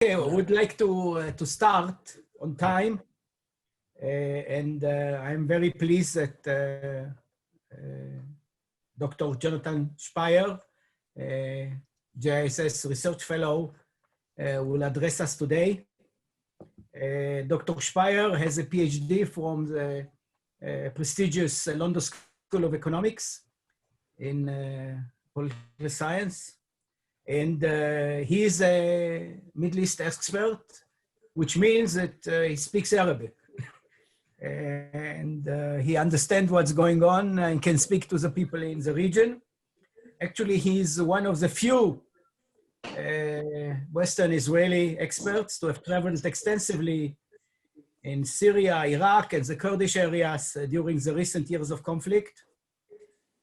Okay, I would like to start on time, and I'm very pleased that Dr. Jonathan Speyer, JISS Research Fellow, will address us today. Dr. Speyer has a PhD from the prestigious London School of Economics in political science. And he is a Middle East expert, which means that he speaks Arabic. And he understands what's going on and can speak to the people in the region. Actually, he's one of the few Western Israeli experts to have traveled extensively in Syria, Iraq, and the Kurdish areas during the recent years of conflict.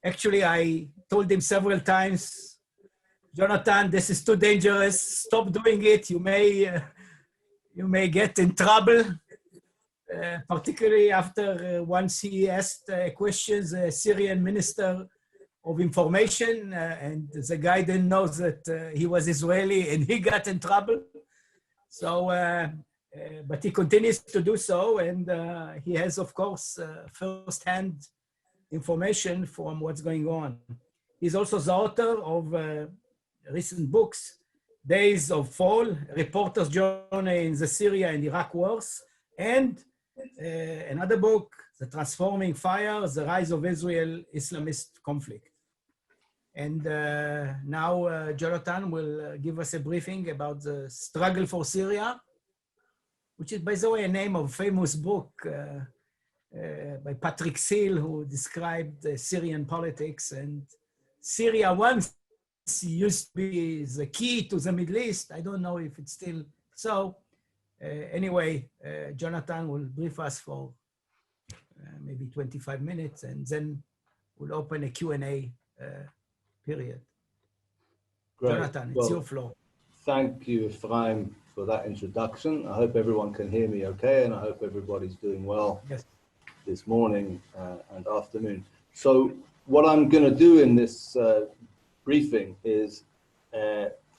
Actually, I told him several times, Jonathan, this is too dangerous. Stop doing it. You may get in trouble, particularly after once he asked questions, a Syrian minister of information, and the guy didn't know that he was Israeli, and he got in trouble. So, but he continues to do so, and he has, of course, first-hand information from what's going on. He's also the author of recent books, Days of Fall, Reporter's Journey in the Syria and Iraq Wars, and another book, The Transforming Fire, The Rise of Israel-Islamist Conflict. And now Jonathan will give us a briefing about the struggle for Syria, which is, by the way, a name of a famous book by Patrick Seal, who described Syrian politics. And Syria once used to be the key to the Middle East. I don't know if it's still so. Anyway, Jonathan will brief us for maybe 25 minutes, and then we'll open a Q&A period. Great. Jonathan, it's your floor. Thank you, Ephraim, for that introduction. I hope everyone can hear me okay, and I hope everybody's doing well this morning and afternoon. So what I'm going to do in this briefing is,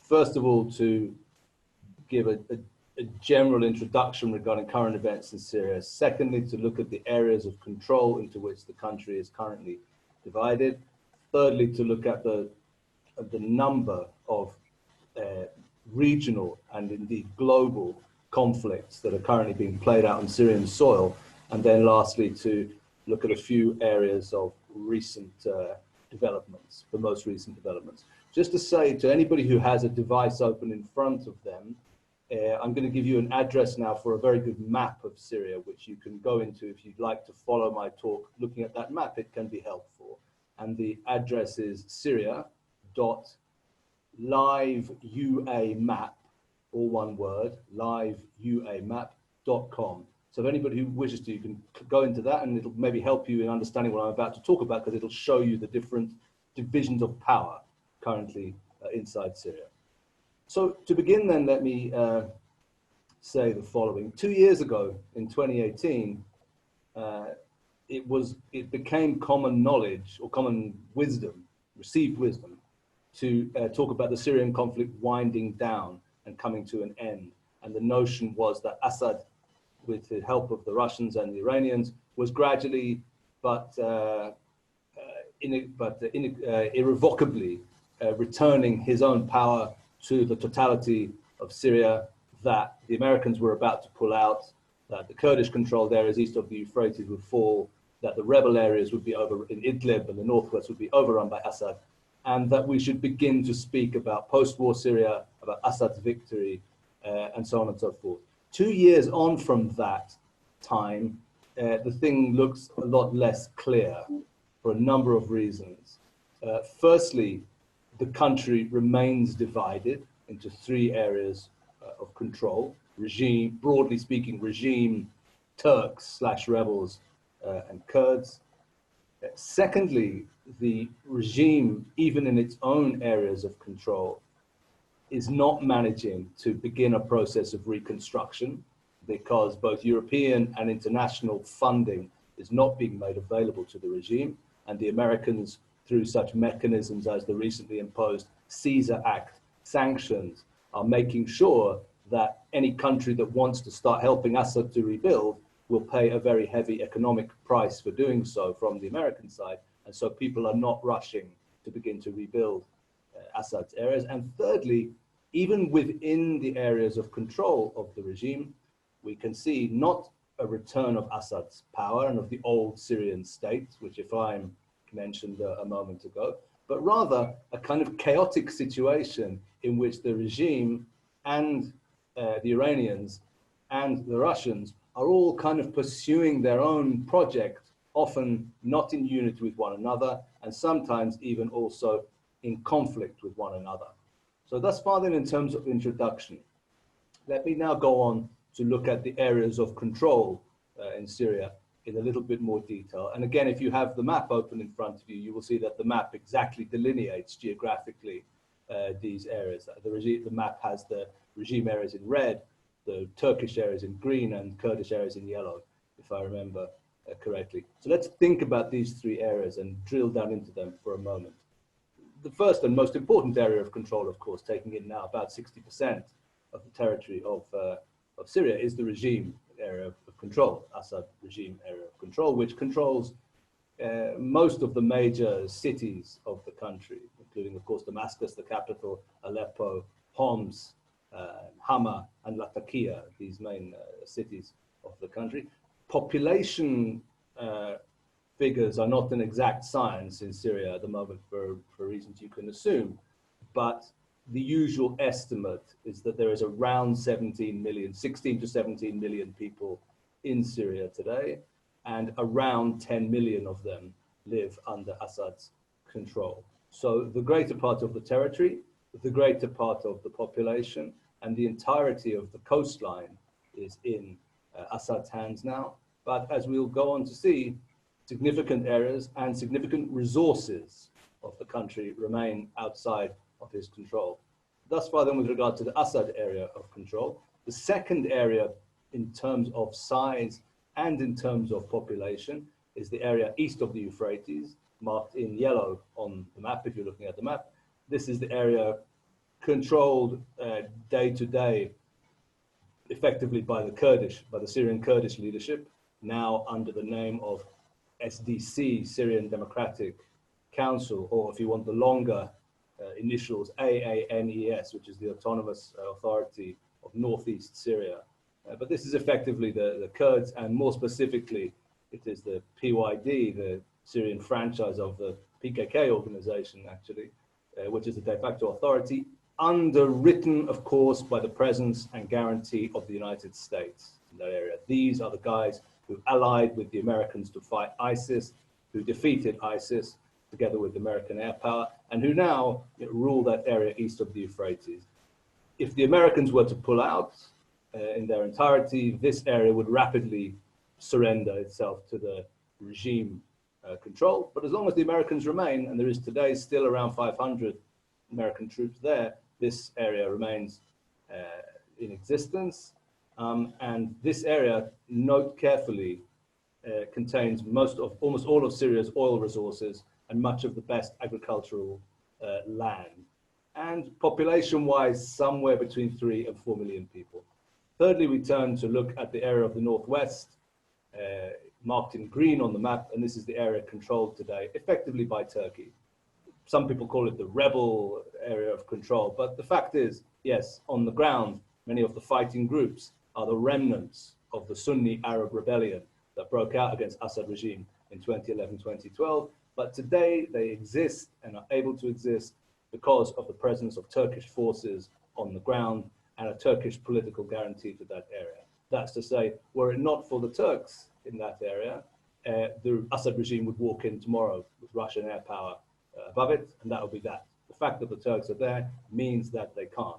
first of all, to give a general introduction regarding current events in Syria. Secondly, to look at the areas of control into which the country is currently divided. Thirdly, to look at the number of regional and indeed global conflicts that are currently being played out on Syrian soil. And then lastly, to look at a few areas of recent developments, the most recent developments. Just to say to anybody who has a device open in front of them, I'm going to give you an address now for a very good map of Syria, which you can go into if you'd like to follow my talk. Looking at that map, it can be helpful. And the address is syria.liveuamap, all one word, liveuamap.com. So if anybody who wishes to, you can go into that, and it'll maybe help you in understanding what I'm about to talk about, because it'll show you the different divisions of power currently inside Syria. So to begin then, let me say the following. 2 years ago, in 2018, it became common knowledge or common wisdom, received wisdom, to talk about the Syrian conflict winding down and coming to an end. And the notion was that Assad, with the help of the Russians and the Iranians, was gradually but irrevocably returning his own power to the totality of Syria, that the Americans were about to pull out, that the Kurdish-controlled areas east of the Euphrates would fall, that the rebel areas would be over in Idlib and the northwest would be overrun by Assad, and that we should begin to speak about post-war Syria, about Assad's victory, and so on and so forth. 2 years on from that time, the thing looks a lot less clear for a number of reasons. Firstly, the country remains divided into three areas of control: regime, broadly speaking, regime, Turks/rebels, and Kurds. Secondly, the regime, even in its own areas of control, is not managing to begin a process of reconstruction, because both European and international funding is not being made available to the regime, and the Americans, through such mechanisms as the recently imposed Caesar Act sanctions, are making sure that any country that wants to start helping Assad to rebuild will pay a very heavy economic price for doing so from the American side. And so people are not rushing to begin to rebuild Assad's areas. And thirdly, even within the areas of control of the regime, we can see not a return of Assad's power and of the old Syrian state, which Ephraim mentioned a moment ago, but rather a kind of chaotic situation in which the regime and the Iranians and the Russians are all kind of pursuing their own project, often not in unity with one another, and sometimes even also in conflict with one another. So thus far then in terms of introduction, let me now go on to look at the areas of control in Syria in a little bit more detail. And again, if you have the map open in front of you, you will see that the map exactly delineates geographically these areas. The map has the regime areas in red, the Turkish areas in green, and Kurdish areas in yellow, if I remember correctly. So let's think about these three areas and drill down into them for a moment. The first and most important area of control, of course, taking in now about 60% of the territory of Syria, is the regime area of control, Assad regime area of control, which controls most of the major cities of the country, including, of course, Damascus, the capital, Aleppo, Homs, Hama, and Latakia, these main cities of the country. Population figures are not an exact science in Syria at the moment for reasons you can assume, but the usual estimate is that there is around 16 to 17 million people in Syria today, and around 10 million of them live under Assad's control. So the greater part of the territory, the greater part of the population, and the entirety of the coastline is in Assad's hands now. But as we'll go on to see, significant areas and significant resources of the country remain outside of his control. Thus far then, with regard to the Assad area of control, the second area in terms of size and in terms of population is the area east of the Euphrates, marked in yellow on the map, if you're looking at the map. This is the area controlled day to day effectively by the Syrian Kurdish leadership, now under the name of SDC, Syrian Democratic Council, or if you want the longer initials, AANES, which is the Autonomous Authority of Northeast Syria. But this is effectively the Kurds, and more specifically, it is the PYD, the Syrian franchise of the PKK organization, actually, which is the de facto authority, underwritten, of course, by the presence and guarantee of the United States in that area. These are the guys who allied with the Americans to fight ISIS, who defeated ISIS together with American air power, and who now rule that area east of the Euphrates. If the Americans were to pull out in their entirety, this area would rapidly surrender itself to the regime control. But as long as the Americans remain, and there is today still around 500 American troops there, this area remains in existence. And this area, note carefully, contains almost all of Syria's oil resources and much of the best agricultural land. And population-wise, somewhere between 3 and 4 million people. Thirdly, we turn to look at the area of the northwest, marked in green on the map, and this is the area controlled today effectively by Turkey. Some people call it the rebel area of control, but the fact is, yes, on the ground, many of the fighting groups are the remnants of the Sunni Arab rebellion that broke out against Assad regime in 2011, 2012. But today they exist and are able to exist because of the presence of Turkish forces on the ground and a Turkish political guarantee to that area. That's to say, were it not for the Turks in that area, the Assad regime would walk in tomorrow with Russian air power above it, and that would be that. The fact that the Turks are there means that they can't.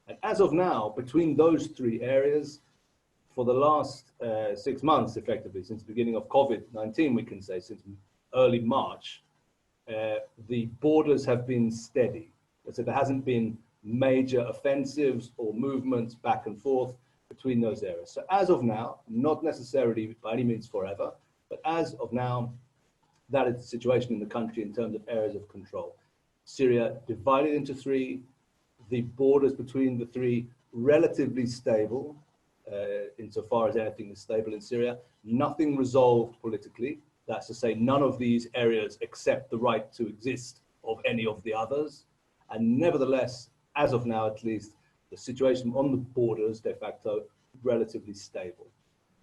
And as of now, between those three areas, for the last 6 months, effectively, since the beginning of COVID-19, we can say, since early March, the borders have been steady. So there hasn't been major offensives or movements back and forth between those areas. So as of now, not necessarily by any means forever, but as of now, that is the situation in the country in terms of areas of control. Syria divided into three, the borders between the three relatively stable, insofar as anything is stable in Syria. Nothing resolved politically. That's to say, none of these areas accept the right to exist of any of the others. And nevertheless, as of now at least, the situation on the borders, de facto, relatively stable,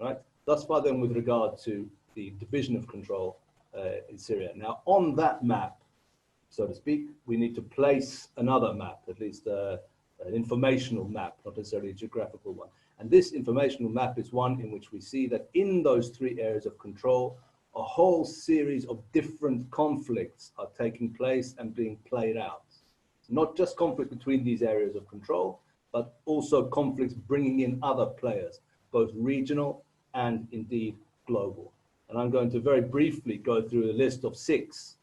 right? Thus far then, with regard to the division of control in Syria. Now, on that map, so to speak, we need to place another map, at least an informational map, not necessarily a geographical one. And this informational map is one in which we see that in those three areas of control, a whole series of different conflicts are taking place and being played out. Not just conflict between these areas of control, but also conflicts bringing in other players, both regional and indeed global. And I'm going to very briefly go through a list of 6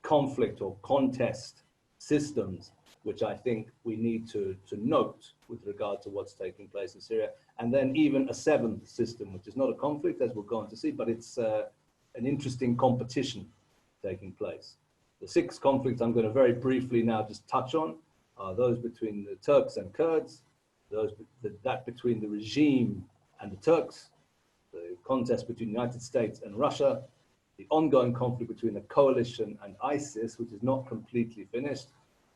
conflict or contest systems, which I think we need to note with regard to what's taking place in Syria. And then even a 7th system, which is not a conflict, as we'll go on to see, but it's an interesting competition taking place. The 6 conflicts I'm going to very briefly now just touch on are those between the Turks and Kurds, that between the regime and the Turks, the contest between the United States and Russia, the ongoing conflict between the coalition and ISIS, which is not completely finished,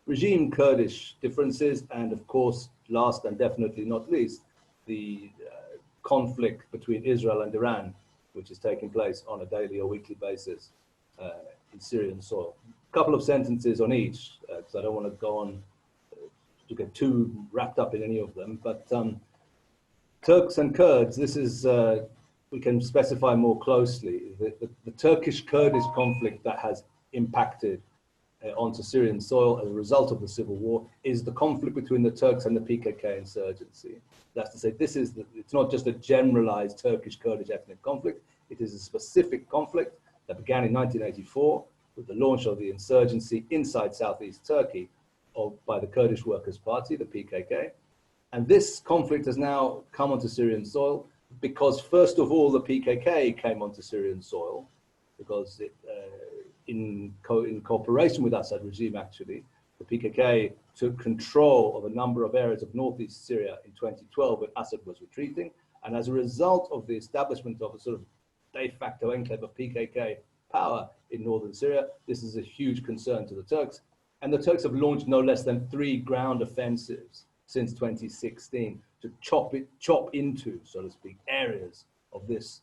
regime Kurdish differences, and of course, last and definitely not least, the conflict between Israel and Iran, which is taking place on a daily or weekly basis in Syrian soil. A couple of sentences on each, because I don't want to go on to get too wrapped up in any of them, but Turks and Kurds, this is, we can specify more closely. The Turkish-Kurdish conflict that has impacted onto Syrian soil as a result of the civil war is the conflict between the Turks and the PKK insurgency. That's to say, it's not just a generalized Turkish-Kurdish ethnic conflict, it is a specific conflict that began in 1984 with the launch of the insurgency inside southeast Turkey by the Kurdish Workers' Party, the PKK. And this conflict has now come onto Syrian soil because, first of all, the PKK came onto Syrian soil because it, in cooperation with Assad regime, actually, the PKK took control of a number of areas of northeast Syria in 2012 when Assad was retreating. And as a result of the establishment of a sort of de facto enclave of PKK power in northern Syria, this is a huge concern to the Turks. And the Turks have launched no less than 3 ground offensives since 2016 to chop into, so to speak, areas of this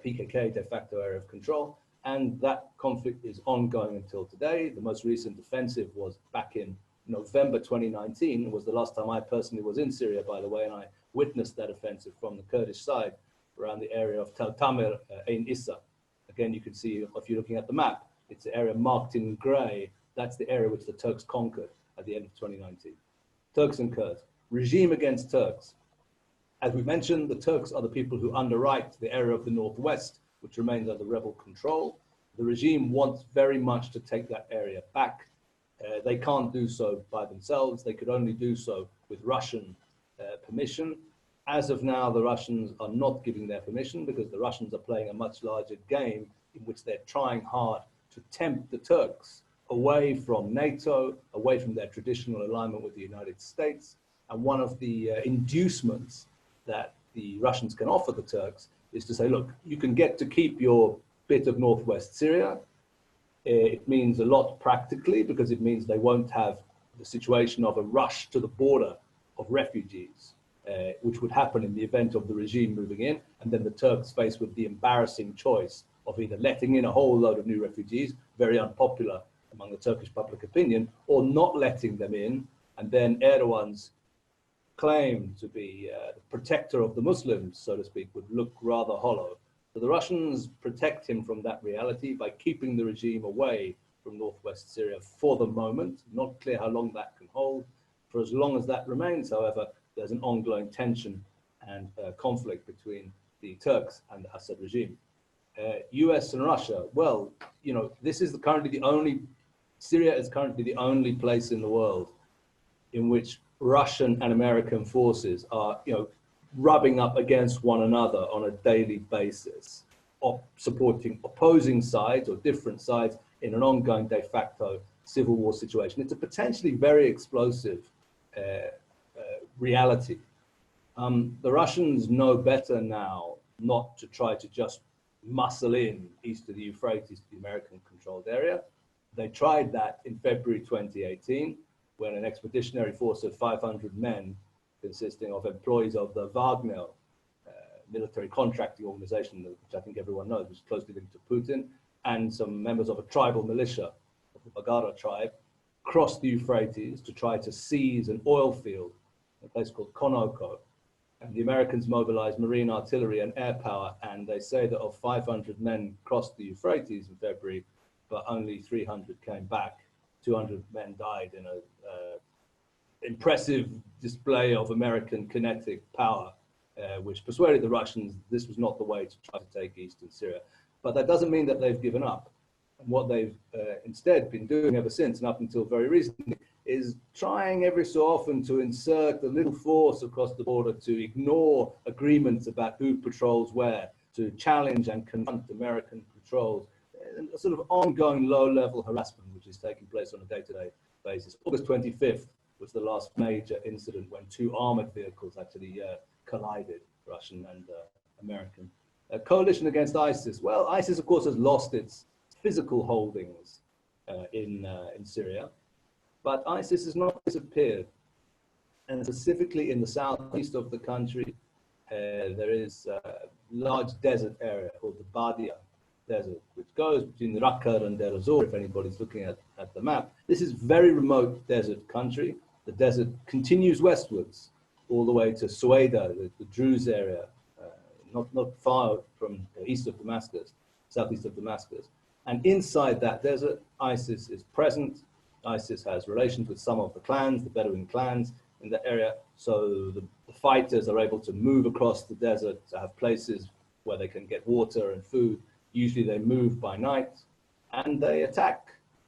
PKK de facto area of control. And that conflict is ongoing until today. The most recent offensive was back in November 2019. It was the last time I personally was in Syria, by the way, and I witnessed that offensive from the Kurdish side around the area of Tel Tamir, Ain Issa. Again, you can see, if you're looking at the map, it's the area marked in gray. That's the area which the Turks conquered at the end of 2019. Turks and Kurds, regime against Turks. As we mentioned, the Turks are the people who underwrite the area of the northwest, which remains under rebel control. The regime wants very much to take that area back. They can't do so by themselves. They could only do so with Russian permission. As of now, the Russians are not giving their permission because the Russians are playing a much larger game in which they're trying hard to tempt the Turks away from NATO, away from their traditional alignment with the United States. And one of the inducements that the Russians can offer the Turks is to say, look, you can get to keep your bit of northwest Syria. It means a lot practically because it means they won't have the situation of a rush to the border of refugees, which would happen in the event of the regime moving in. And then the Turks faced with the embarrassing choice of either letting in a whole load of new refugees, very unpopular among the Turkish public opinion, or not letting them in. And then Erdogan's claim to be the protector of the Muslims, so to speak, would look rather hollow. So the Russians protect him from that reality by keeping the regime away from northwest Syria for the moment. Not clear how long that can hold. For as long as that remains, however, there's an ongoing tension and conflict between the Turks and the Assad regime. US and Russia, well, you know, this is Syria is currently the only place in the world in which Russian and American forces are, you know, rubbing up against one another on a daily basis, supporting opposing sides or different sides in an ongoing de facto civil war situation. It's a potentially very explosive reality. The Russians know better now not to try to just muscle in east of the Euphrates, the American-controlled area. They tried that in February 2018, when an expeditionary force of 500 men, consisting of employees of the Wagner military contracting organization, which I think everyone knows is closely linked to Putin, and some members of a tribal militia of the Bagara tribe, crossed the Euphrates to try to seize an oil field, a place called Konoko. And the Americans mobilized marine artillery and air power, and they say that of 500 men crossed the Euphrates in February, but only 300 came back. 200 men died in an impressive display of American kinetic power, which persuaded the Russians this was not the way to try to take eastern Syria. But that doesn't mean that they've given up. And what they've instead been doing ever since, and up until very recently, is trying every so often to insert a little force across the border to ignore agreements about who patrols where, to challenge and confront American patrols, a sort of ongoing low-level harassment which is taking place on a day-to-day basis. August 25th was the last major incident when two armored vehicles actually collided, Russian and American. A coalition against ISIS. Well, ISIS, of course, has lost its physical holdings in Syria, but ISIS has not disappeared. And specifically in the southeast of the country, there is a large desert area called the Badia Desert, which goes between Raqqa and Deir ez-Zor, if anybody's looking at the map. This is very remote desert country. The desert continues westwards all the way to Sueda, the Druze area, not far from east of Damascus, southeast of Damascus. And inside that desert, ISIS is present. ISIS has relations with some of the clans, the Bedouin clans in the area. So the fighters are able to move across the desert to have places where they can get water and food. Usually they move by night and they attack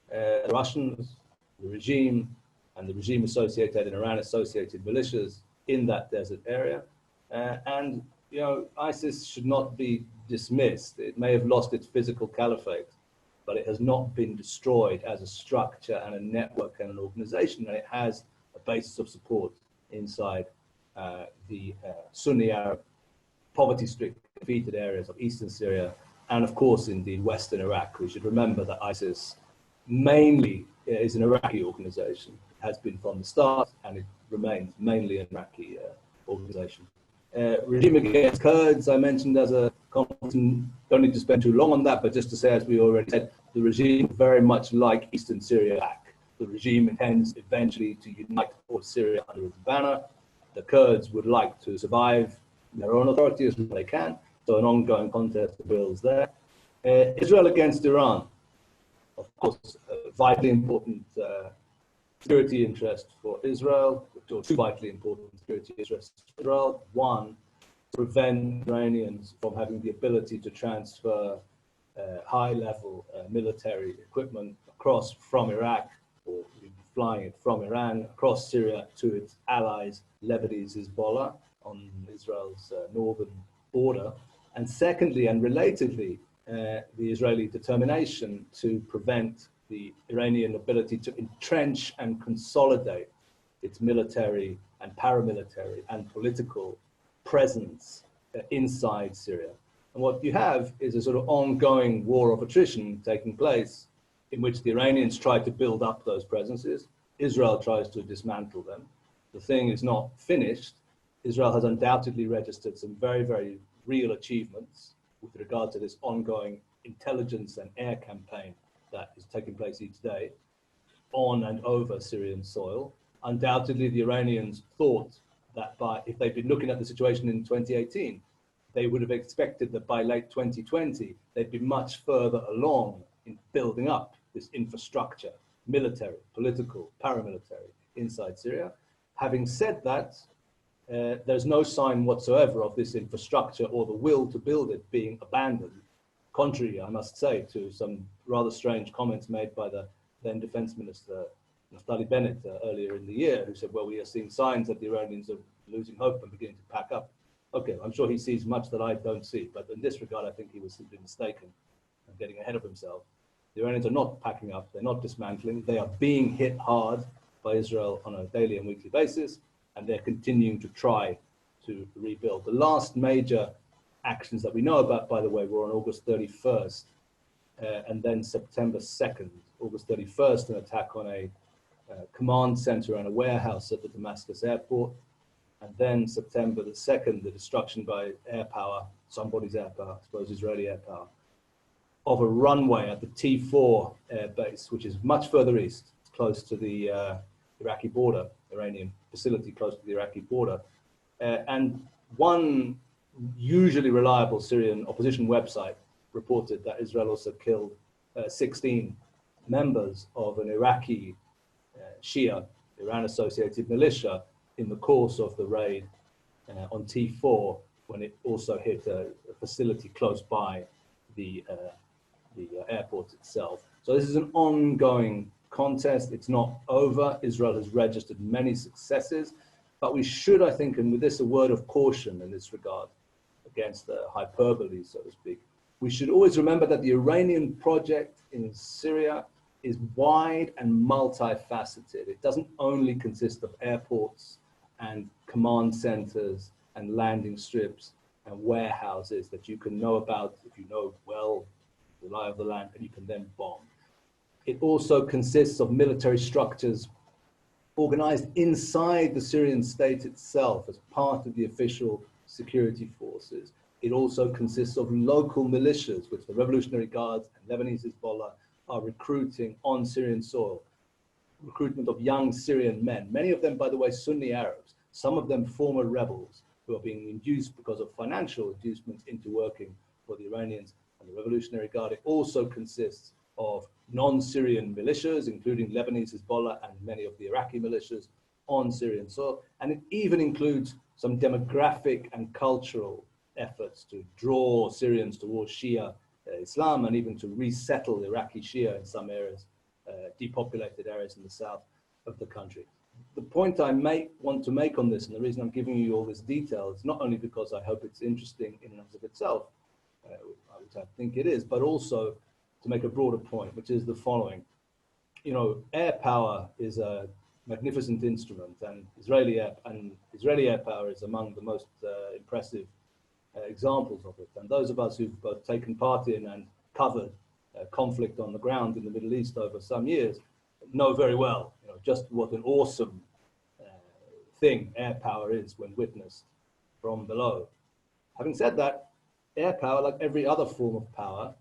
the Russians, the regime, and the regime associated and Iran associated militias in that desert area. And you know, ISIS should not be dismissed. It may have lost its physical caliphate, but it has not been destroyed as a structure and a network and an organization, and it has a basis of support inside the Sunni Arab, poverty-stricken, defeated areas of eastern Syria, and of course, indeed, western Iraq. We should remember that ISIS mainly is an Iraqi organization. It has been from the start, and it remains mainly an Iraqi organization. Regime against Kurds, I mentioned as a comment, don't need to spend too long on that, but just to say, as we already said, the regime very much like eastern Syria back. The regime intends eventually to unite all Syria under its banner. The Kurds would like to survive their own authority as well as they can, so an ongoing contest of wills there. Israel against Iran, of course, a vitally important security interest for Israel, or two vitally important security interests for Israel. One, to prevent Iranians from having the ability to transfer high-level military equipment across from Iraq, or flying it from Iran across Syria to its allies, Lebanese Hezbollah, on Israel's northern border. And secondly, and relatedly, the Israeli determination to prevent the Iranian ability to entrench and consolidate its military and paramilitary and political presence inside Syria. And what you have is a sort of ongoing war of attrition taking place, in which the Iranians try to build up those presences. Israel tries to dismantle them. The thing is not finished. Israel has undoubtedly registered some very, very real achievements with regard to this ongoing intelligence and air campaign that is taking place each day on and over Syrian soil. Undoubtedly, the Iranians thought that if they'd been looking at the situation in 2018, they would have expected that by late 2020, they'd be much further along in building up this infrastructure, military, political, paramilitary, inside Syria. Having said that, there's no sign whatsoever of this infrastructure or the will to build it being abandoned, contrary, I must say, to some rather strange comments made by the then Defense Minister, Naftali Bennett, earlier in the year, who said, well, we are seeing signs that the Iranians are losing hope and beginning to pack up. Okay, I'm sure he sees much that I don't see, but in this regard, I think he was simply mistaken and getting ahead of himself. The Iranians are not packing up, they're not dismantling, they are being hit hard by Israel on a daily and weekly basis, and and they're continuing to try to rebuild. The last major actions that we know about, by the way, were on August 31st, and then September 2nd. August 31st, an attack on a command center and a warehouse at the Damascus airport. And then September the 2nd, the destruction by air power, somebody's air power, I suppose Israeli air power, of a runway at the T4 air base, which is much further east, close to the Iraqi border, Iranian facility close to the Iraqi border. And one usually reliable Syrian opposition website reported that Israel also killed 16 members of an Iraqi Shia, Iran-associated militia in the course of the raid on T4, when it also hit a facility close by the airport itself. So this is an ongoing contest. It's not over. Israel has registered many successes, but we should, I think, and with this a word of caution in this regard, against the hyperbole, so to speak, we should always remember that the Iranian project in Syria is wide and multifaceted. It doesn't only consist of airports and command centers and landing strips and warehouses that you can know about if you know well the lie of the land, and you can then bomb. It also consists of military structures organized inside the Syrian state itself as part of the official security forces. It also consists of local militias, which the Revolutionary Guards and Lebanese Hezbollah are recruiting on Syrian soil. Recruitment of young Syrian men, many of them, by the way, Sunni Arabs, some of them former rebels who are being induced because of financial inducements into working for the Iranians and the Revolutionary Guard. It also consists of non-Syrian militias, including Lebanese Hezbollah and many of the Iraqi militias on Syrian soil. And it even includes some demographic and cultural efforts to draw Syrians towards Shia Islam and even to resettle Iraqi Shia in some areas, depopulated areas in the south of the country. The point I want to make on this, and the reason I'm giving you all this detail, is not only because I hope it's interesting in and of itself, which I think it is, but also to make a broader point, which is the following. You know, air power is a magnificent instrument, and Israeli air power is among the most impressive examples of it. And those of us who've both taken part in and covered conflict on the ground in the Middle East over some years know very well, you know, just what an awesome thing air power is when witnessed from below. Having said that, air power, like every other form of power,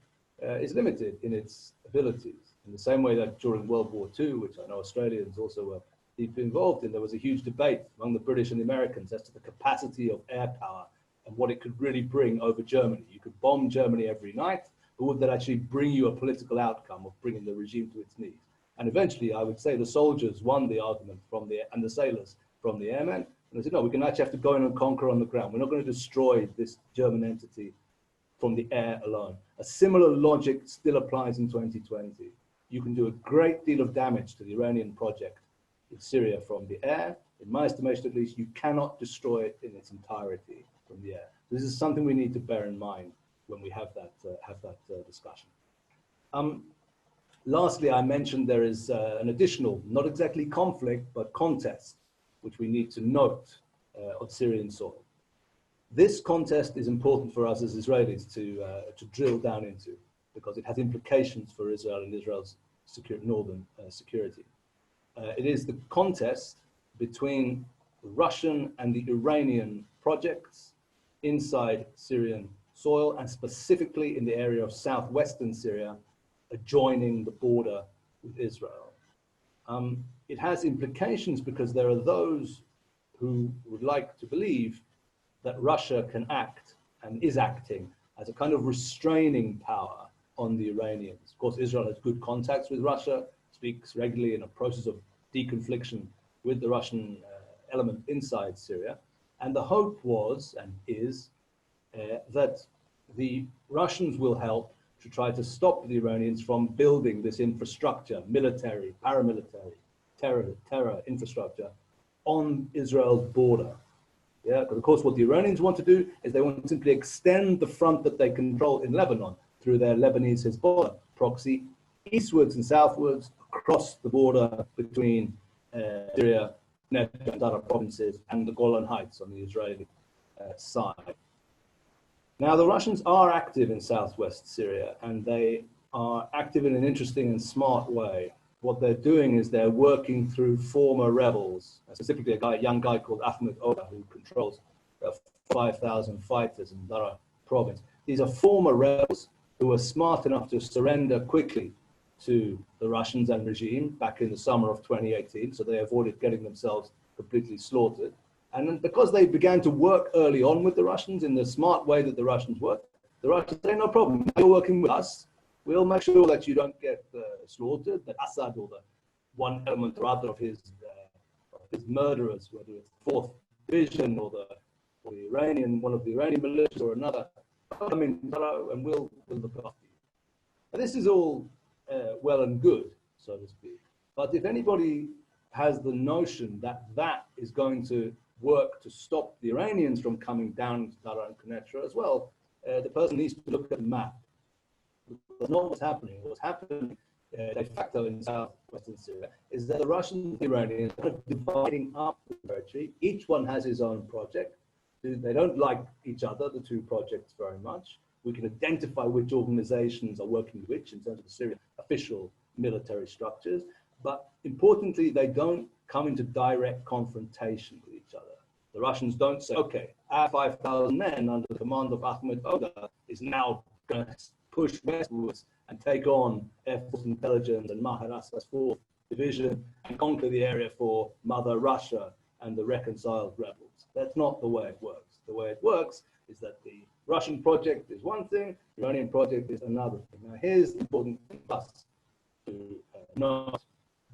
is limited in its abilities. In the same way that during World War II, which I know Australians also were deeply involved in, there was a huge debate among the British and the Americans as to the capacity of air power and what it could really bring over Germany. You could bomb Germany every night, but would that actually bring you a political outcome of bringing the regime to its knees? And eventually, I would say the soldiers won the argument from and the sailors from the airmen. And they said, no, we can actually have to go in and conquer on the ground. We're not going to destroy this German entity from the air alone. A similar logic still applies in 2020. You can do a great deal of damage to the Iranian project in Syria from the air. In my estimation, at least, you cannot destroy it in its entirety from the air. This is something we need to bear in mind when we have that discussion. Lastly, I mentioned there is an additional, not exactly conflict, but contest, which we need to note on Syrian soil. This contest is important for us as Israelis to drill down into, because it has implications for Israel and Israel's northern security. It is the contest between the Russian and the Iranian projects inside Syrian soil, and specifically in the area of southwestern Syria, adjoining the border with Israel. It has implications because there are those who would like to believe that Russia can act and is acting as a kind of restraining power on the Iranians. Of course, Israel has good contacts with Russia, speaks regularly in a process of deconfliction with the Russian element inside Syria. And the hope was and is that the Russians will help to try to stop the Iranians from building this infrastructure, military, paramilitary, terror infrastructure on Israel's border. Yeah, because of course what the Iranians want to do is they want to simply extend the front that they control in Lebanon through their Lebanese Hezbollah proxy eastwards and southwards across the border between Syria and Dara provinces and the Golan Heights on the Israeli side. Now, the Russians are active in southwest Syria, and they are active in an interesting and smart way. What they're doing is they're working through former rebels, specifically a young guy called Ahmed Oda, who controls 5,000 fighters in Dara province. These are former rebels who were smart enough to surrender quickly to the Russians and regime back in the summer of 2018, so they avoided getting themselves completely slaughtered. And because they began to work early on with the Russians in the smart way that the Russians work, the Russians say, no problem, you're working with us, we'll make sure that you don't get slaughtered, that Assad or the one element or other of his murderers, whether it's the 4th Division or the Iranian, one of the Iranian militias or another, come in and we'll look after you. And this is all well and good, so to speak. But if anybody has the notion that that is going to work to stop the Iranians from coming down to Dara and Quneitra as well, the person needs to look at the map. That's not what's happening. What's happening de facto in southwestern Syria is that the Russians and the Iranians are dividing up the territory. Each one has his own project. They don't like each other, the two projects, very much. We can identify which organizations are working with which in terms of the Syrian official military structures. But importantly, they don't come into direct confrontation with each other. The Russians don't say, okay, our 5,000 men under the command of Ahmed Oda is now going to push westwards and take on Air Force Intelligence and Maher Assad's 4th Division and conquer the area for Mother Russia and the reconciled rebels. That's not the way it works. The way it works is that the Russian project is one thing, the Iranian project is another thing. Now, here's the important thing for us to note.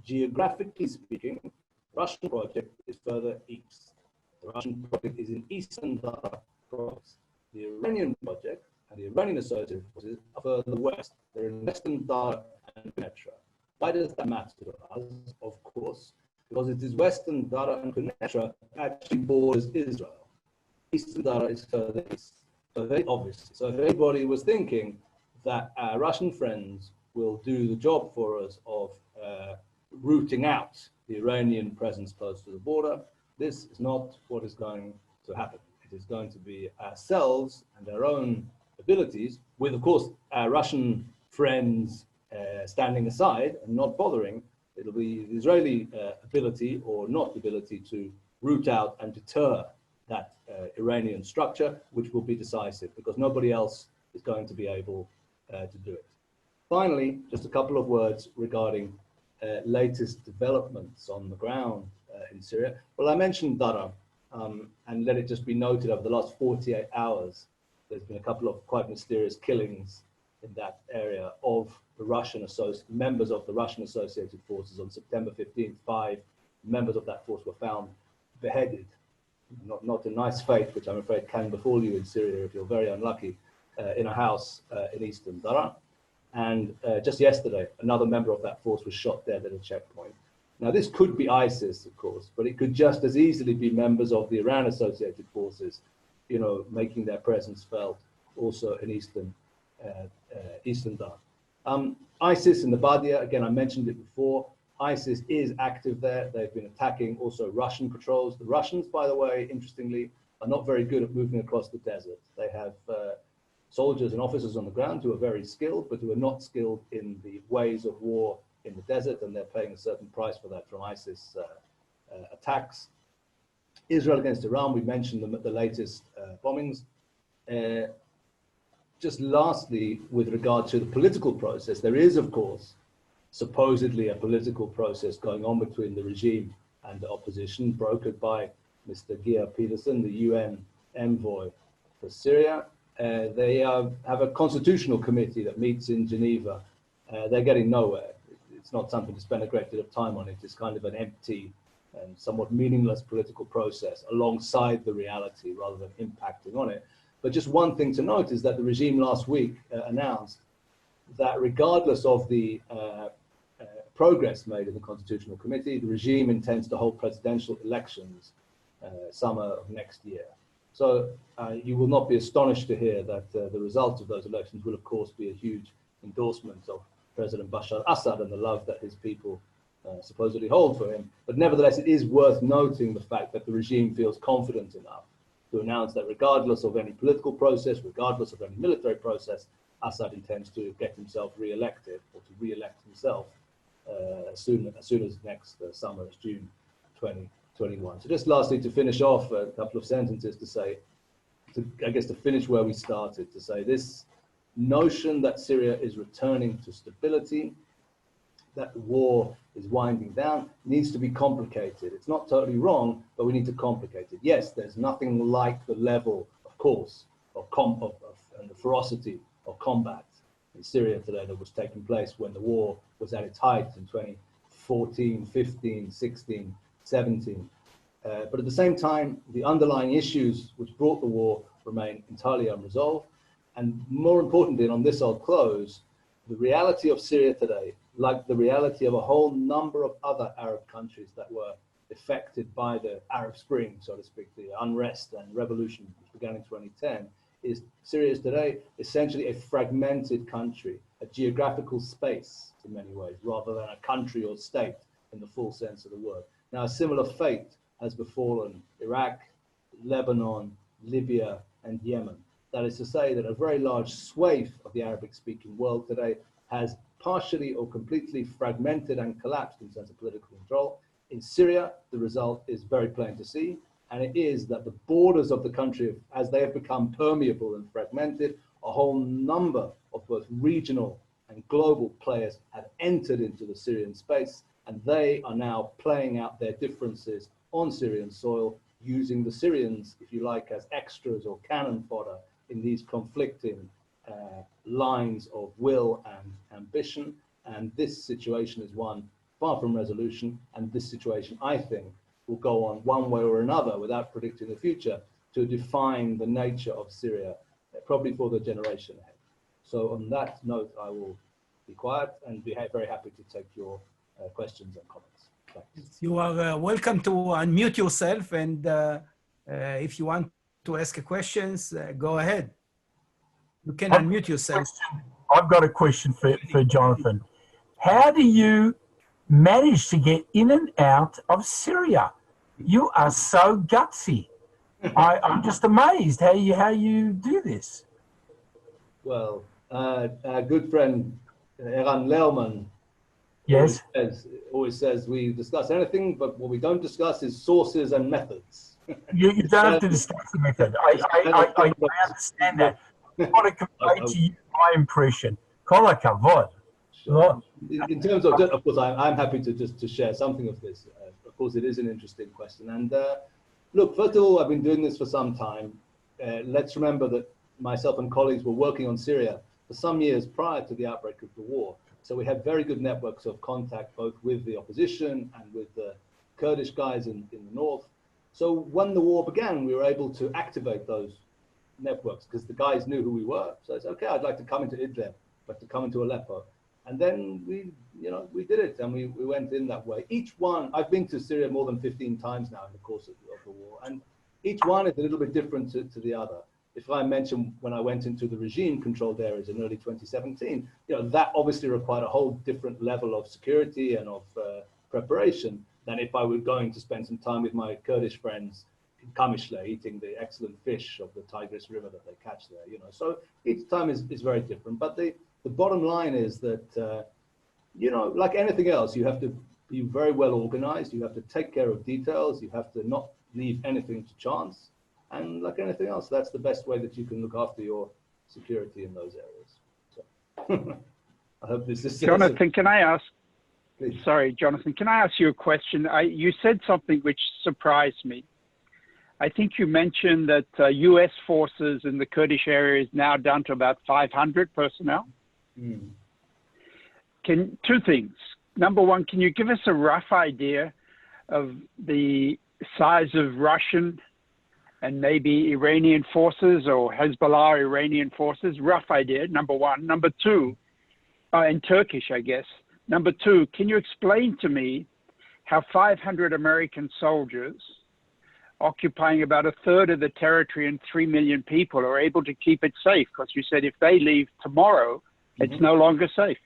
Geographically speaking, the Russian project is further east. The Russian project is in eastern Dara province. The Iranian project and the Iranian associated forces are further west. They're in western Dara and Quneitra. Why does that matter to us? Of course, because it is western Dara and Quneitra actually borders Israel. Eastern Dara is further east. So very obviously. So if anybody was thinking that our Russian friends will do the job for us of rooting out the Iranian presence close to the border, this is not what is going to happen. It is going to be ourselves and our own abilities, with, of course, our Russian friends standing aside and not bothering. It'll be the Israeli ability or not ability to root out and deter that Iranian structure, which will be decisive because nobody else is going to be able to do it. Finally, just a couple of words regarding latest developments on the ground in Syria. Well, I mentioned Dara, and let it just be noted over the last 48 hours, there's been a couple of quite mysterious killings in that area of the members of the Russian Associated Forces. On September 15th, 5 members of that force were found beheaded. Not a nice fate, which I'm afraid can befall you in Syria if you're very unlucky, in a house in eastern Dara. And just yesterday, another member of that force was shot dead at a checkpoint. Now, this could be ISIS, of course, but it could just as easily be members of the Iran-associated forces, you know, making their presence felt also in eastern Dara. ISIS in the Badia, again, I mentioned it before. ISIS is active there. They've been attacking also Russian patrols. The Russians, by the way, interestingly, are not very good at moving across the desert. They have soldiers and officers on the ground who are very skilled, but who are not skilled in the ways of war in the desert, and they're paying a certain price for that from ISIS attacks. Israel against Iran, we mentioned the latest bombings. Just lastly, with regard to the political process, there is, of course, supposedly a political process going on between the regime and the opposition, brokered by Mr. Geir Peterson, the UN envoy for Syria. They have a constitutional committee that meets in Geneva. They're getting nowhere. It's not something to spend a great deal of time on. It's kind of an empty and somewhat meaningless political process alongside the reality rather than impacting on it. But just one thing to note is that the regime last week announced that regardless of the progress made in the Constitutional Committee, the regime intends to hold presidential elections summer of next year. So you will not be astonished to hear that the result of those elections will, of course, be a huge endorsement of President Bashar Assad and the love that his people supposedly hold for him. But nevertheless, it is worth noting the fact that the regime feels confident enough to announce that regardless of any political process, regardless of any military process, Assad intends to get himself re-elected, or to re-elect himself as soon as next summer, as June 2021. So just lastly, to finish off, a couple of sentences to say, to finish where we started, to say this notion that Syria is returning to stability, that the war is winding down, needs to be complicated. It's not totally wrong, but we need to complicate it. Yes, there's nothing like the level, of course, and the ferocity of combat in Syria today that was taking place when the war was at its height in 2014, 15, 16, 17. But at the same time, the underlying issues which brought the war remain entirely unresolved. And more importantly, and on this I'll close, the reality of Syria today, like the reality of a whole number of other Arab countries that were affected by the Arab Spring, so to speak, the unrest and revolution which began in 2010, is Syria is today essentially a fragmented country, a geographical space in many ways, rather than a country or state in the full sense of the word. Now, a similar fate has befallen Iraq, Lebanon, Libya, and Yemen. That is to say that a very large swathe of the Arabic-speaking world today has partially or completely fragmented and collapsed in terms of political control. In Syria, the result is very plain to see, and it is that the borders of the country, as they have become permeable and fragmented, a whole number of both regional and global players have entered into the Syrian space, and they are now playing out their differences on Syrian soil, using the Syrians, if you like, as extras or cannon fodder in these conflicting lines of will and ambition. And this situation is one far from resolution, and this situation, I think, will go on one way or another, without predicting the future, to define the nature of Syria, probably for the generation ahead. So on that note, I will be quiet and be very happy to take your questions and comments. Thanks. You are welcome to unmute yourself, and if you want to ask questions, go ahead. You can unmute yourself. I've got a question for Jonathan. How do you manage to get in and out of Syria? You are so gutsy. I'm just amazed how you do this. Well, our good friend Eran Lerman, yes, always says we discuss anything, but what we don't discuss is sources and methods. You don't have to discuss the method. I understand that. I want to convey to you my impression. Kol hakavod. Sure. In terms of course, I'm happy to share something of this. Of course, it is an interesting question. And look, first of all, I've been doing this for some time. Let's remember that myself and colleagues were working on Syria for some years prior to the outbreak of the war. So we had very good networks of contact, both with the opposition and with the Kurdish guys in the north. So when the war began, we were able to activate those networks because the guys knew who we were. So I said, okay, I'd like to come into Idlib, I'd like to come into Aleppo. And then we did it, and we went in that way. Each one, I've been to Syria more than 15 times now in the course of the war, and each one is a little bit different to the other. If I mention when I went into the regime-controlled areas in early 2017, that obviously required a whole different level of security and of preparation than if I were going to spend some time with my Kurdish friends in Qamishli, eating the excellent fish of the Tigris River that they catch there. So each time is very different. But the bottom line is that, like anything else, you have to be very well organized. You have to take care of details. You have to not leave anything to chance. And like anything else, that's the best way that you can look after your security in those areas. So I hope this is... Jonathan, can I ask? Please. Sorry, Jonathan, can I ask you a question? You said something which surprised me. I think you mentioned that U.S. forces in the Kurdish area is now down to about 500 personnel. Mm. Two things. Number one, can you give us a rough idea of the size of Russian and maybe Iranian forces or Hezbollah Iranian forces? Rough idea, number one. Number two, and Turkish, I guess. Number two, can you explain to me how 500 American soldiers occupying about a third of the territory and 3 million people are able to keep it safe? Because you said if they leave tomorrow, it's no longer safe.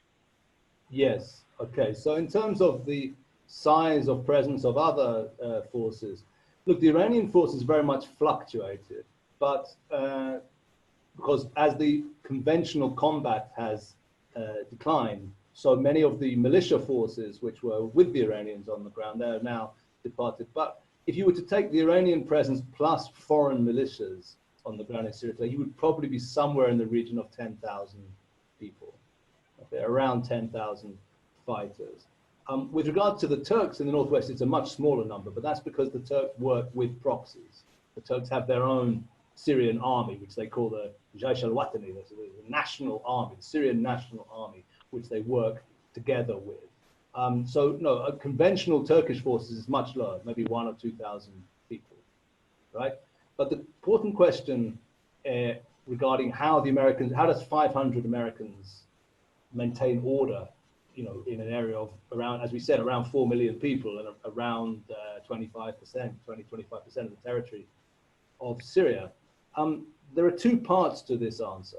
Yes. Okay. So in terms of the size of presence of other forces. Look, the Iranian forces very much fluctuated, but because as the conventional combat has declined, so many of the militia forces which were with the Iranians on the ground, they are now departed. But if you were to take the Iranian presence plus foreign militias on the ground in Syria today, you would probably be somewhere in the region of 10,000 people, okay, around 10,000 fighters. With regard to the Turks in the northwest, it's a much smaller number, but that's because the Turks work with proxies. The Turks have their own Syrian army, which they call the Jaish al-Watani, the national army, the Syrian national army, which they work together with. So no, a conventional Turkish forces is much lower, maybe 1,000 or 2,000 people, right? But the important question regarding how does 500 Americans maintain order, you know, in an area of around, as we said, around 4 million people and around 25%, 20-25% of the territory of Syria. There are two parts to this answer.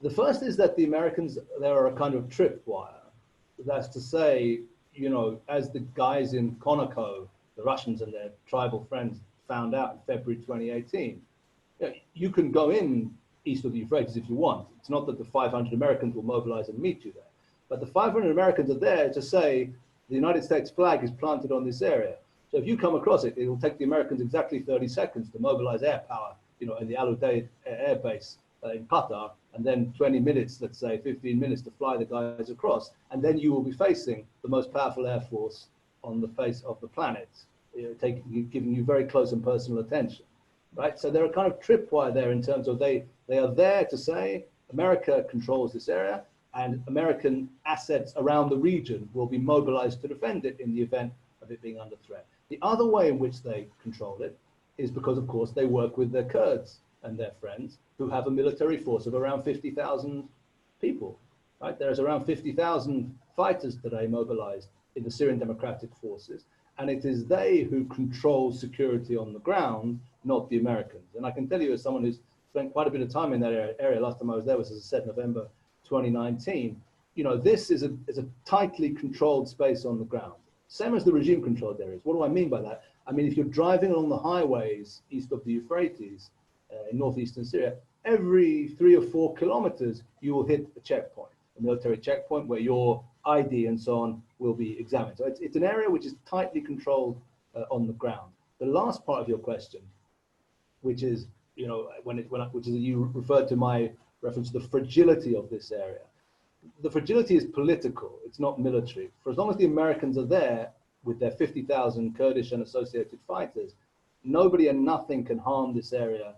The first is that the Americans, they're a kind of tripwire. That's to say, you know, as the guys in Conoco, the Russians and their tribal friends found out in February 2018, you can go in east of the Euphrates if you want. It's not that the 500 Americans will mobilize and meet you there, but the 500 Americans are there to say the United States flag is planted on this area. So if you come across it, it will take the Americans exactly 30 seconds to mobilize air power, you know, in the Al Udeid air base in Qatar, and then 20 minutes, let's say 15 minutes to fly the guys across. And then you will be facing the most powerful air force on the face of the planet, giving you very close and personal attention, right? So they're a kind of tripwire there in terms of they are there to say America controls this area and American assets around the region will be mobilized to defend it in the event of it being under threat. The other way in which they control it is because, of course, they work with their Kurds and their friends who have a military force of around 50,000 people, right? There's around 50,000 fighters today mobilized in the Syrian Democratic Forces, and it is they who control security on the ground, not the Americans. And I can tell you, as someone who's spent quite a bit of time in that area, last time I was there was, as I said, November 2019, you know, this is a tightly controlled space on the ground, same as the regime controlled areas. What do I mean by that? I mean, if you're driving along the highways east of the Euphrates, in northeastern Syria, every 3 or 4 kilometers, you will hit a checkpoint, a military checkpoint where your ID and so on will be examined. So it's an area which is tightly controlled on the ground. The last part of your question, which is, you know, which is you referred to my reference to the fragility of this area. The fragility is political, it's not military. For as long as the Americans are there with their 50,000 Kurdish and associated fighters, nobody and nothing can harm this area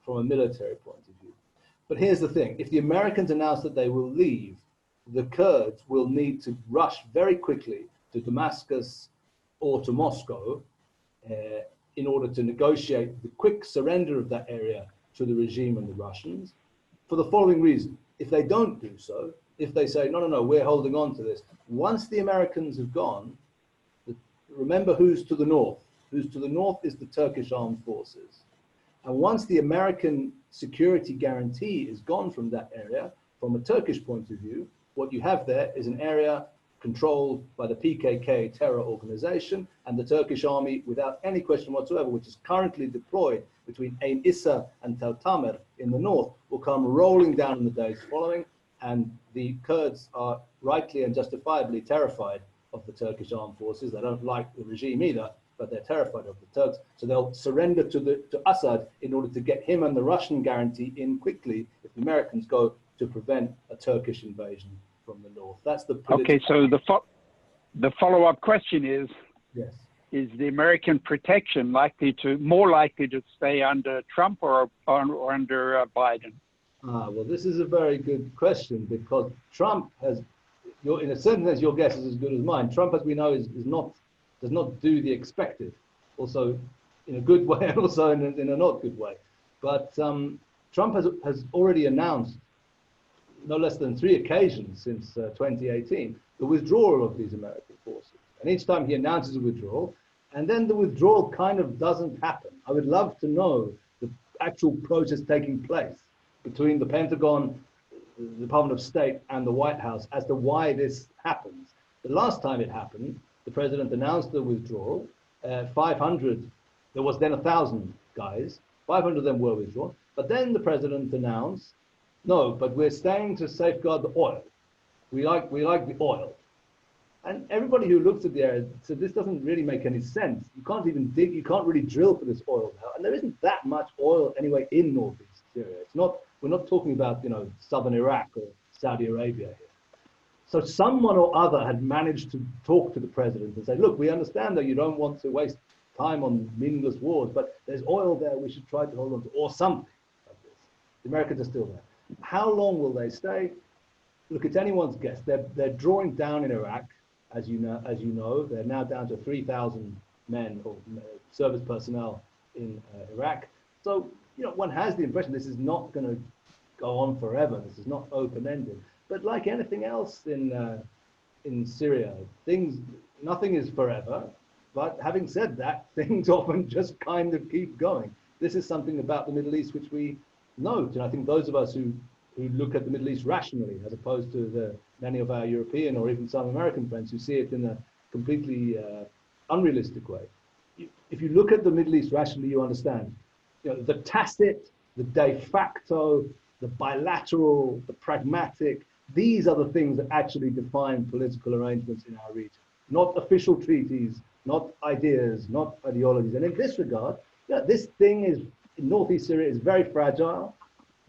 from a military point of view. But here's the thing, if the Americans announce that they will leave, the Kurds will need to rush very quickly to Damascus or to Moscow in order to negotiate the quick surrender of that area to the regime and the Russians for the following reason. If they don't do so, if they say, no, we're holding on to this, once the Americans have gone, remember who's to the north. Who's to the north is the Turkish armed forces. And once the American security guarantee is gone from that area, from a Turkish point of view, what you have there is an area controlled by the PKK terror organization and the Turkish army, without any question whatsoever, which is currently deployed between Ain Issa and Tel Tamer in the north, will come rolling down in the days following. And the Kurds are rightly and justifiably terrified of the Turkish armed forces. They don't like the regime either, but they're terrified of the Turks. So they'll surrender to Assad in order to get him and the Russian guarantee in quickly if the Americans go to prevent a Turkish invasion from the north. That's the political... Okay, so the follow-up question is, yes, is the American protection more likely to stay under Trump or under Biden? Well, this is a very good question because Trump has, in a certain sense, your guess is as good as mine. Trump, as we know, does not do the expected, also in a good way and also in a not good way. But Trump has already announced, no less than 3 occasions since 2018, the withdrawal of these American forces. And each time he announces a withdrawal, and then the withdrawal kind of doesn't happen. I would love to know the actual process taking place between the Pentagon, the Department of State, and the White House as to why this happens. The last time it happened, the president announced the withdrawal. 500, there was then 1,000 guys. 500 of them were withdrawn. But then the president announced, no, but we're staying to safeguard the oil. We like the oil. And everybody who looked at the area said, this doesn't really make any sense. You can't even dig, you can't really drill for this oil now. And there isn't that much oil anyway in northeast Syria. It's not, we're not talking about, southern Iraq or Saudi Arabia here. So someone or other had managed to talk to the president and say, look, we understand that you don't want to waste time on meaningless wars, but there's oil there we should try to hold on to, or something like this. The Americans are still there. How long will they stay? Look, it's anyone's guess. They're drawing down in Iraq, as you know. They're now down to 3,000 men or service personnel in Iraq. So, one has the impression this is not going to go on forever. This is not open-ended. But like anything else in Syria, nothing is forever. But having said that, things often just kind of keep going. This is something about the Middle East which we note, and I think those of us who look at the Middle East rationally, as opposed to many of our European or even some American friends who see it in a completely unrealistic way. If you look at the Middle East rationally, you understand, the tacit, the de facto, the bilateral, the pragmatic, these are the things that actually define political arrangements in our region, not official treaties, not ideas, not ideologies. And in this regard, this thing in northeast Syria is very fragile,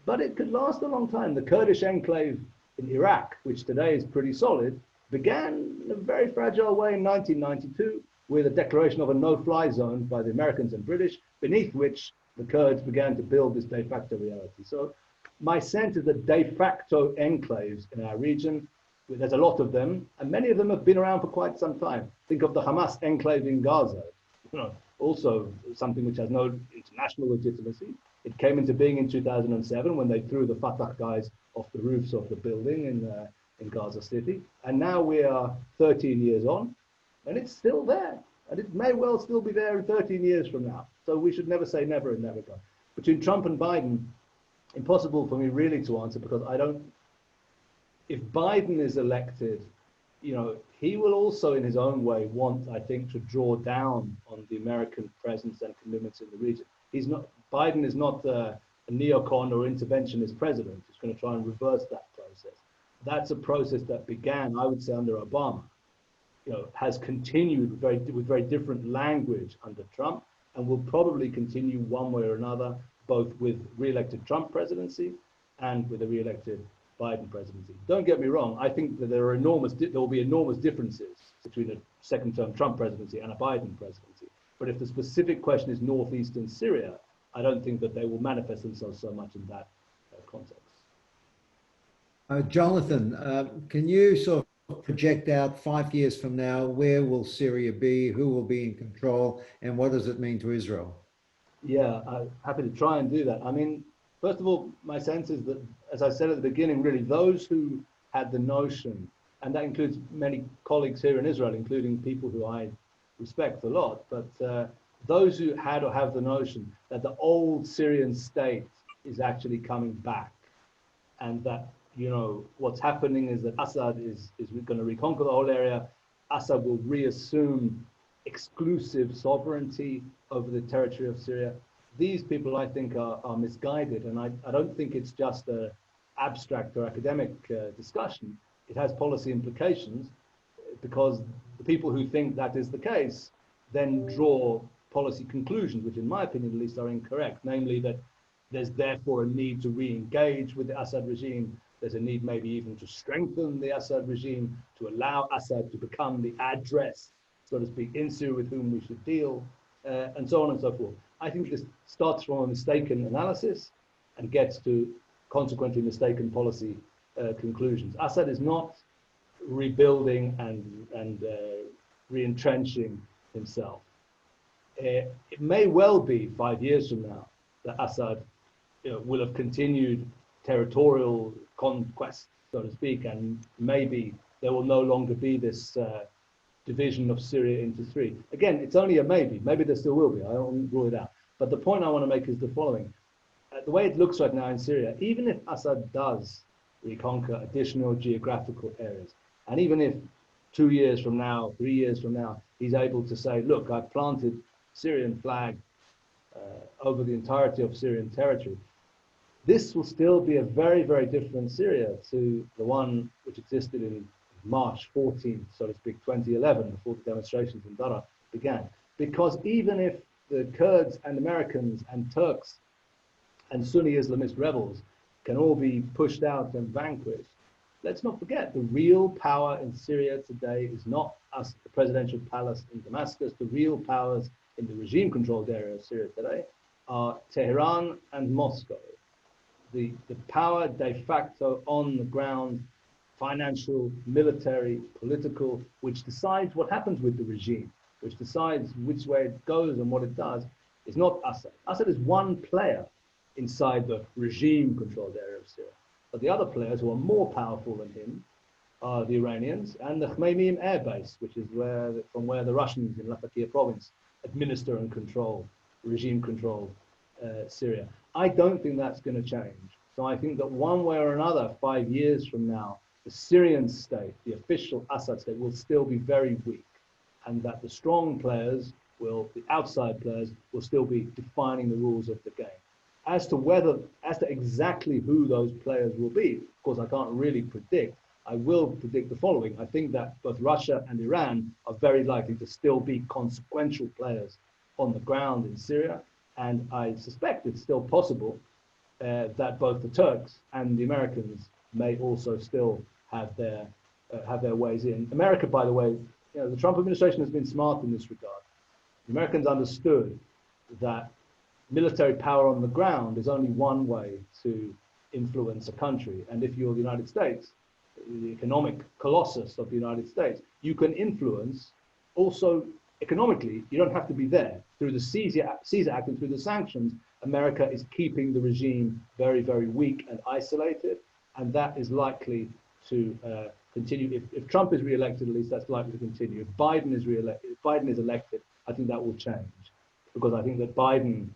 but it could last a long time. The Kurdish enclave in Iraq, which today is pretty solid, began in a very fragile way in 1992 with a declaration of a no-fly zone by the Americans and British, beneath which the Kurds began to build this de facto reality. So my sense is that de facto enclaves in our region, there's a lot of them, and many of them have been around for quite some time. Think of the Hamas enclave in Gaza, also something which has no international legitimacy. It came into being in 2007 when they threw the Fatah guys off the roofs of the building in Gaza City. And now we are 13 years on, and it's still there. And it may well still be there in 13 years from now. So we should never say never in that regard. Between Trump and Biden, impossible for me really to answer, because if Biden is elected, he will also in his own way want, I think, to draw down on the American presence and commitments in the region. Biden is not a neocon or interventionist president who's going to try and reverse that process. That's a process that began, I would say, under Obama, has continued with very different language under Trump, and will probably continue one way or another, both with re-elected Trump presidency and with a re-elected Biden presidency. Don't get me wrong, I think that there will be enormous differences between a second-term Trump presidency and a Biden presidency. But if the specific question is northeastern Syria, I don't think that they will manifest themselves so much in that context. Jonathan, can you sort of project out 5 years from now, where will Syria be, who will be in control, and what does it mean to Israel? Yeah, I'm happy to try and do that. I mean, first of all, my sense is that, as I said at the beginning, really those who had the notion, and that includes many colleagues here in Israel, including people who I respect a lot, but those who had or have the notion that the old Syrian state is actually coming back, and that, what's happening is that Assad is going to reconquer the whole area. Assad will reassume exclusive sovereignty over the territory of Syria. These people, I think, are misguided, and I don't think it's just an abstract or academic discussion. It has policy implications, because the people who think that is the case then draw policy conclusions, which in my opinion at least are incorrect, namely that there's therefore a need to re-engage with the Assad regime. There's a need maybe even to strengthen the Assad regime, to allow Assad to become the address, so to speak, in Syria with whom we should deal, and so on and so forth. I think this starts from a mistaken analysis and gets to consequently mistaken policy conclusions. Assad is not rebuilding and re-entrenching himself. It may well be 5 years from now that Assad will have continued territorial conquest, so to speak, and maybe there will no longer be this division of Syria into three. Again, it's only a maybe. Maybe there still will be. I don't rule it out. But the point I want to make is the following. The way it looks right now in Syria, even if Assad does reconquer additional geographical areas, and even if 2 years from now, 3 years from now, he's able to say, look, I've planted Syrian flag over the entirety of Syrian territory. This will still be a very, very different Syria to the one which existed in March 14th, so to speak, 2011, before the demonstrations in Daraa began. Because even if the Kurds and Americans and Turks and Sunni Islamist rebels can all be pushed out and vanquished, let's not forget the real power in Syria today is not us, the presidential palace in Damascus. The real powers in the regime-controlled area of Syria today are Tehran and Moscow. The power de facto on the ground, financial, military, political, which decides what happens with the regime, which decides which way it goes and what it does, is not Assad. Assad is one player inside the regime-controlled area of Syria. But the other players who are more powerful than him are the Iranians and the Khmeimim air base, which is from where the Russians in Latakia province administer and control, regime-controlled Syria. I don't think that's going to change. So I think that one way or another, 5 years from now, the Syrian state, the official Assad state, will still be very weak, and that the strong players the outside players will still be defining the rules of the game. As to exactly who those players will be, of course, I can't really predict. I will predict the following. I think that both Russia and Iran are very likely to still be consequential players on the ground in Syria. And I suspect it's still possible that both the Turks and the Americans may also still have their ways in. America, by the way, the Trump administration has been smart in this regard. The Americans understood that military power on the ground is only one way to influence a country. And if you're the United States, the economic colossus of the United States, you can influence also economically. You don't have to be there. Through the Caesar Act and through the sanctions, America is keeping the regime very, very weak and isolated. And that is likely to continue. If Trump is reelected, at least that's likely to continue. If Biden is elected, I think that will change. Because I think that Biden,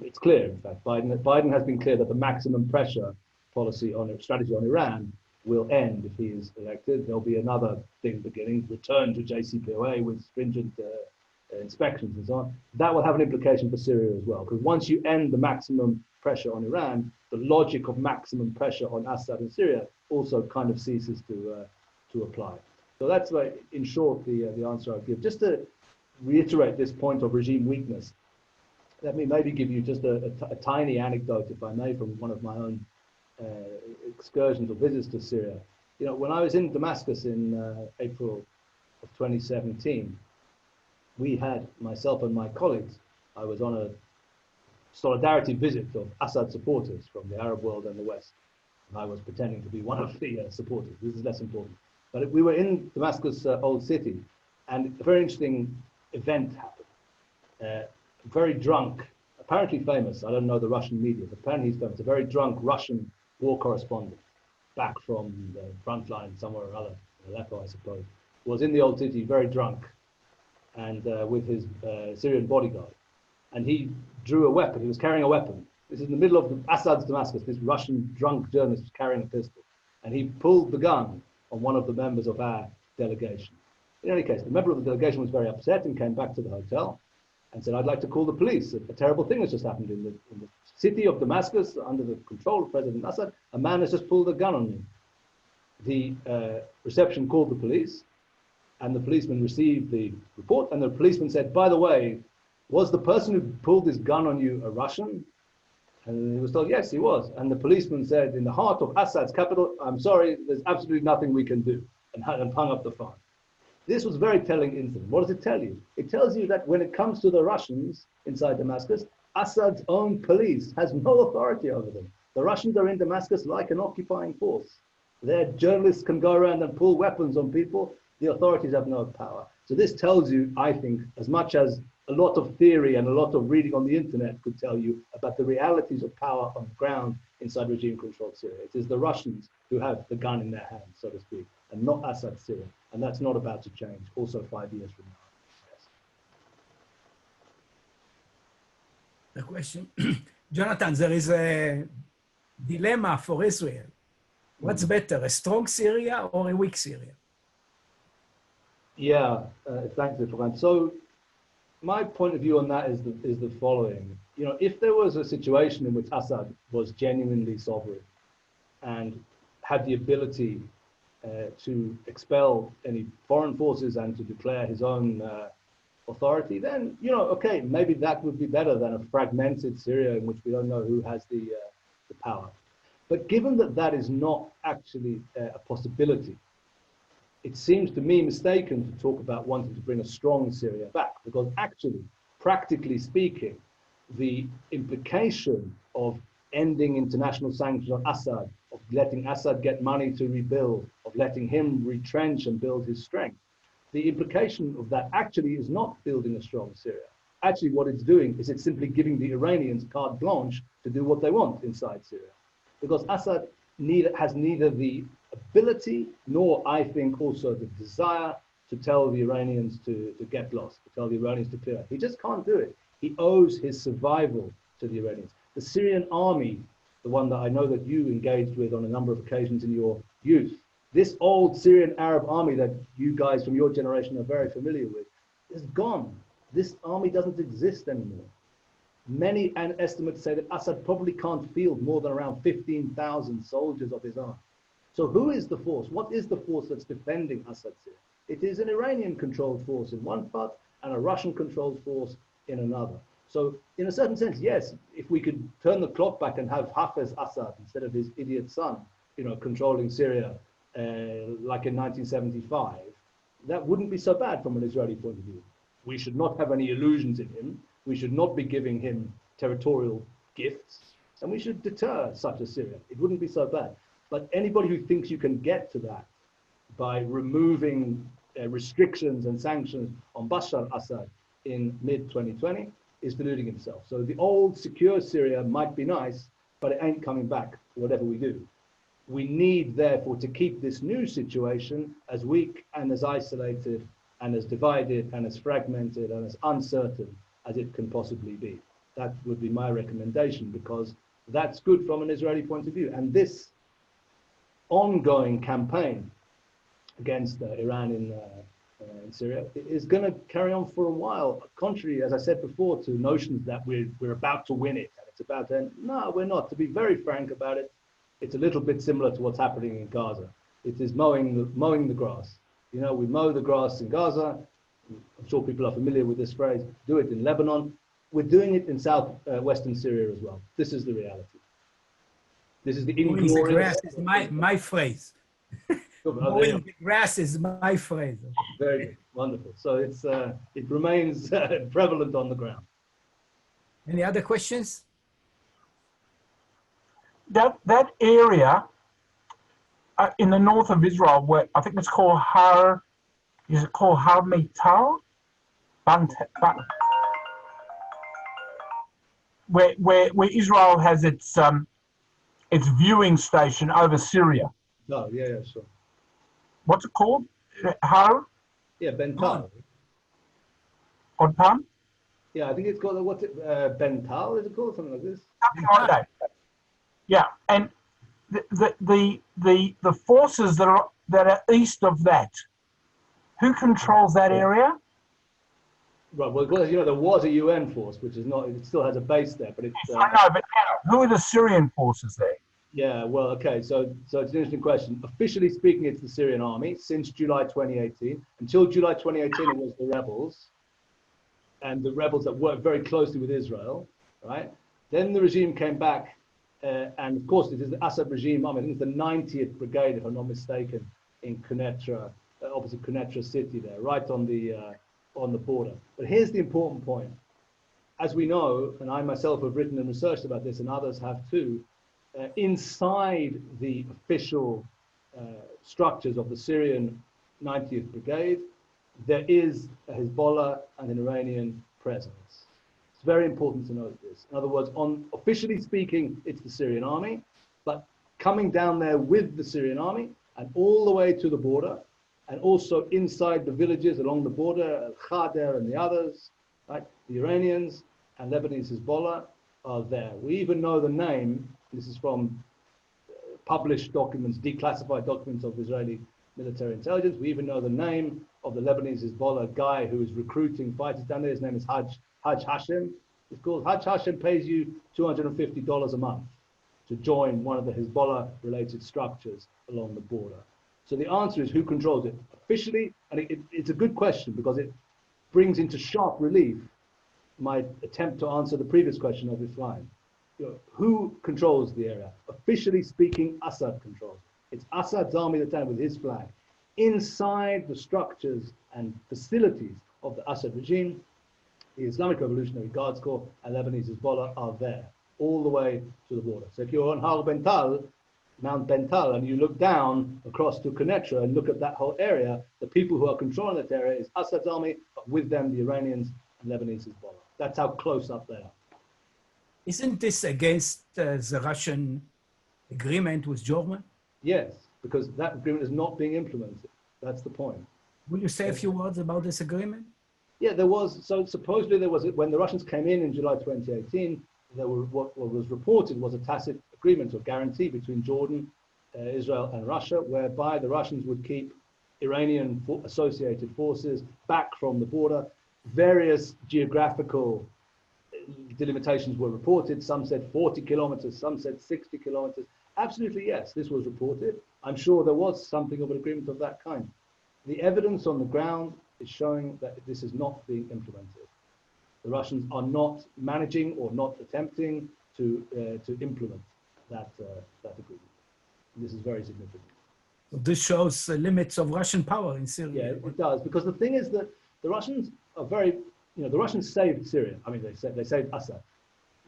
it's clear, in fact, Biden has been clear that the maximum pressure strategy on Iran will end if he is elected. There'll be another thing beginning, return to JCPOA with stringent inspections and so on. That will have an implication for Syria as well, because once you end the maximum pressure on Iran, the logic of maximum pressure on Assad and Syria also kind of ceases to apply. So that's, in short, the answer I'll give. Just to reiterate this point of regime weakness, let me maybe give you just a tiny anecdote, if I may, from one of my own excursions or visits to Syria. When I was in Damascus in April of 2017, we had, myself and my colleagues, I was on a solidarity visit of Assad supporters from the Arab world and the West. And I was pretending to be one of the supporters. This is less important. But we were in Damascus Old City, and a very interesting event happened. Very drunk, apparently famous, I don't know the Russian media, but apparently he's famous, a very drunk Russian war correspondent, back from the front line somewhere or other, Aleppo, I suppose, was in the Old City, very drunk, and with his Syrian bodyguard. And he drew a weapon, he was carrying a weapon. This is in the middle of Assad's Damascus, this Russian drunk journalist was carrying a pistol. And he pulled the gun on one of the members of our delegation. In any case, the member of the delegation was very upset and came back to the hotel and said, I'd like to call the police. A terrible thing has just happened in the city of Damascus, under the control of President Assad. A man has just pulled a gun on me. The reception called the police, and the policeman received the report, and the policeman said, by the way, was the person who pulled this gun on you a Russian? And he was told, yes, he was. And the policeman said, in the heart of Assad's capital, I'm sorry, there's absolutely nothing we can do, and hung up the phone. This was a very telling incident. What does it tell you? It tells you that when it comes to the Russians inside Damascus, Assad's own police has no authority over them. The Russians are in Damascus like an occupying force. Their journalists can go around and pull weapons on people. The authorities have no power. So this tells you, I think, as much as a lot of theory and a lot of reading on the internet could tell you about the realities of power on the ground inside regime-controlled Syria. It is the Russians who have the gun in their hands, so to speak, and not Assad's Syria. And that's not about to change, also 5 years from now. Yes. The question, Jonathan, there is a dilemma for Israel. What's better, a strong Syria or a weak Syria? Yeah, thanks, Ifran. So my point of view on that is the following. You know, if there was a situation in which Assad was genuinely sovereign and had the ability to expel any foreign forces and to declare his own authority, then, you know, okay, maybe that would be better than a fragmented Syria in which we don't know who has the power. But given that that is not actually a possibility, it seems to me mistaken to talk about wanting to bring a strong Syria back, because actually, practically speaking, the implication of ending international sanctions on Assad, of letting Assad get money to rebuild, of letting him retrench and build his strength, the implication of that actually is not building a strong Syria. Actually, what it's doing is it's simply giving the Iranians carte blanche to do what they want inside Syria. Because Assad has neither the ability nor, I think, also the desire to tell the Iranians to get lost, to tell the Iranians to clear. He just can't do it. He owes his survival to the Iranians. The Syrian army, the one that I know that you engaged with on a number of occasions in your youth, this old Syrian Arab army that you guys from your generation are very familiar with, is gone. This army doesn't exist anymore. Many estimates say that Assad probably can't field more than around 15,000 soldiers of his army. So who is the force? What is the force that's defending Assad Syria? It is an Iranian-controlled force in one part and a Russian-controlled force in another. So in a certain sense, yes, if we could turn the clock back and have Hafez Assad instead of his idiot son, you know, controlling Syria like in 1975, that wouldn't be so bad from an Israeli point of view. We should not have any illusions in him. We should not be giving him territorial gifts, and we should deter such a Syria. It wouldn't be so bad. But anybody who thinks you can get to that by removing restrictions and sanctions on Bashar al-Assad in mid-2020 is deluding himself. So the old secure Syria might be nice, but it ain't coming back, whatever we do. We need, therefore, to keep this new situation as weak and as isolated and as divided and as fragmented and as uncertain as it can possibly be. That would be my recommendation, because that's good from an Israeli point of view. And this ongoing campaign against Iran in Syria is going to carry on for a while, contrary, as I said before, to notions that we're about to win it and it's about to end. No, we're not. To be very frank about it, it's a little bit similar to what's happening in Gaza. It is mowing the grass. You know, we mow the grass in Gaza. I'm sure people are familiar with this phrase. Do it in Lebanon. We're doing it in southwestern Syria as well. This is the reality. This is the inglorious. Mowing the grass is my phrase. Mowing the grass is my phrase. Very good, wonderful. So it remains prevalent on the ground. Any other questions? That area in the north of Israel, where I think it's called is it called Har Mital? Where Israel has its viewing station over Syria. No, yeah, sure. What's it called? Har? Yeah, Bental. On pardon? Yeah, I think it's called Bental. Is it called something like this? Something like that. Yeah, and the forces that are east of that, who controls that area? Right. Well, you know, there was a UN force, which is not. It still has a base there, but it's. I know, but who are the Syrian forces there? Yeah. Well, okay. So it's an interesting question. Officially speaking, it's the Syrian army since July 2018. Until July 2018, it was the rebels, and the rebels that worked very closely with Israel, right? Then the regime came back, and of course, it is the Assad regime army. I think it's the 90th Brigade, if I'm not mistaken, in Quneitra, opposite Quneitra city there, right on the border. But here's the important point. As we know, and I myself have written and researched about this, and others have too, inside the official structures of the Syrian 90th Brigade, there is a Hezbollah and an Iranian presence. It's very important to note this. In other words, officially speaking, it's the Syrian army, but coming down there with the Syrian army and all the way to the border, and also inside the villages along the border, Al-Khader and the others, right? The Iranians and Lebanese Hezbollah are there. We even know the name. This is from published documents, declassified documents of Israeli military intelligence. We even know the name of the Lebanese Hezbollah guy who is recruiting fighters down there. His name is Haj Hashem. It's called Haj Hashem pays you $250 a month to join one of the Hezbollah-related structures along the border. So the answer is who controls it officially, and it's a good question because it brings into sharp relief my attempt to answer the previous question of Islam. Who controls the area? Officially speaking, Assad controls it. It's Assad's army that's down with his flag. Inside the structures and facilities of the Assad regime, the Islamic Revolutionary Guards Corps and Lebanese Hezbollah are there, all the way to the border. So if you're on Har Bental, Mount Bental, and you look down across to Quneitra and look at that whole area, the people who are controlling that area is Assad's army, but with them the Iranians and Lebanese Hezbollah. That's how close up they are. Isn't this against the Russian agreement with Germany? Yes, because that agreement is not being implemented. That's the point. Will you say a few words about this agreement? Yeah, there was, so supposedly there was, when the Russians came in July 2018, there were, what was reported was a tacit agreement or guarantee between Jordan, Israel and Russia, whereby the Russians would keep Iranian associated forces back from the border. Various geographical delimitations were reported. Some said 40 kilometers, some said 60 kilometers. Absolutely, yes, this was reported. I'm sure there was something of an agreement of that kind. The evidence on the ground is showing that this is not being implemented. The Russians are not managing or not attempting to implement that agreement. And this is very significant. This shows the limits of Russian power in Syria. Yeah, it does, because the thing is that the Russians are very, the Russians saved Syria. I mean, they saved Assad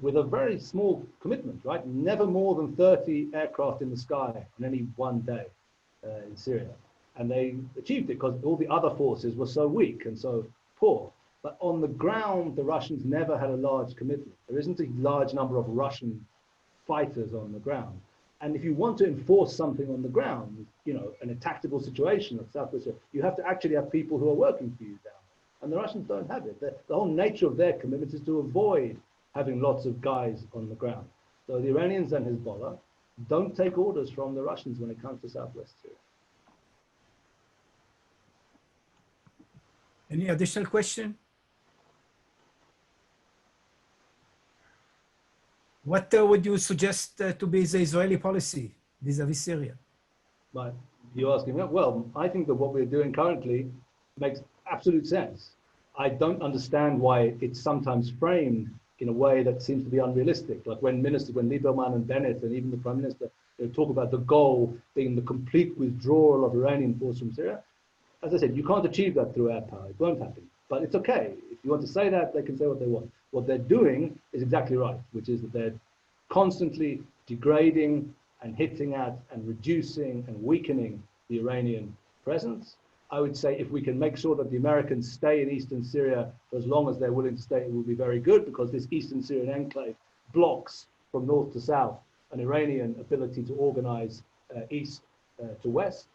with a very small commitment, right? Never more than 30 aircraft in the sky on any one day in Syria. And they achieved it because all the other forces were so weak and so poor. But on the ground, the Russians never had a large commitment. There isn't a large number of Russian fighters on the ground. And if you want to enforce something on the ground, in a tactical situation of Southwest Syria, you have to actually have people who are working for you down there. And the Russians don't have it. The whole nature of their commitment is to avoid having lots of guys on the ground. So the Iranians and Hezbollah don't take orders from the Russians when it comes to Southwest Syria. Any additional question? What would you suggest to be the Israeli policy vis-a-vis Syria? But you're asking me, well, I think that what we're doing currently makes absolute sense. I don't understand why it's sometimes framed in a way that seems to be unrealistic. Like when Lieberman and Bennett and even the Prime Minister, they talk about the goal being the complete withdrawal of Iranian forces from Syria. As I said, you can't achieve that through air power. It won't happen. But it's okay. If you want to say that, they can say what they want. What they're doing is exactly right, which is that they're constantly degrading and hitting at and reducing and weakening the Iranian presence. I would say if we can make sure that the Americans stay in eastern Syria for as long as they're willing to stay, it will be very good, because this eastern Syrian enclave blocks from north to south an Iranian ability to organize east to west.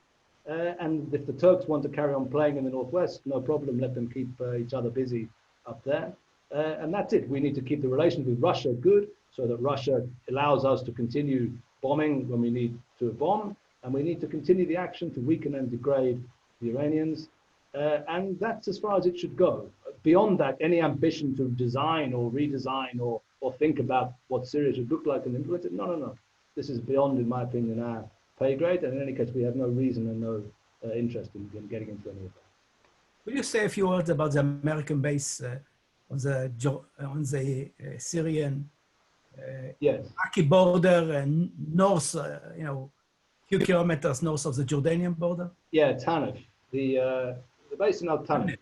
And if the Turks want to carry on playing in the northwest, no problem, let them keep each other busy up there. And that's it. We need to keep the relations with Russia good so that Russia allows us to continue bombing when we need to bomb. And we need to continue the action to weaken and degrade the Iranians. And that's as far as it should go. Beyond that, any ambition to design or redesign or think about what Syria should look like and implement it, no. This is beyond, in my opinion, our pay grade. And in any case, we have no reason and no interest in getting into any of that. Will you say a few words about the American base on the Syrian Yes. Iraqi border and north, few kilometers north of the Jordanian border? Yeah, Tanif, the base in Al-Tanif.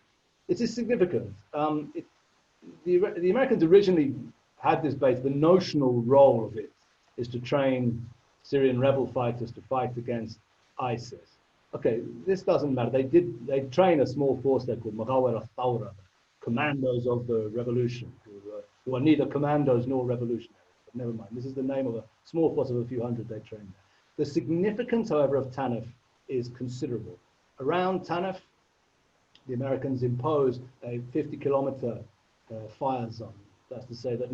It is significant. The Americans originally had this base. The notional role of it is to train Syrian rebel fighters to fight against ISIS. Okay, this doesn't matter. They train a small force there called Mughawar al-Thawra, commandos of the revolution, who are neither commandos nor revolutionaries. But never mind. This is the name of a small force of a few hundred they train there. The significance, however, of Tanif is considerable. Around Tanif, the Americans imposed a 50-kilometer fire zone. That's to say that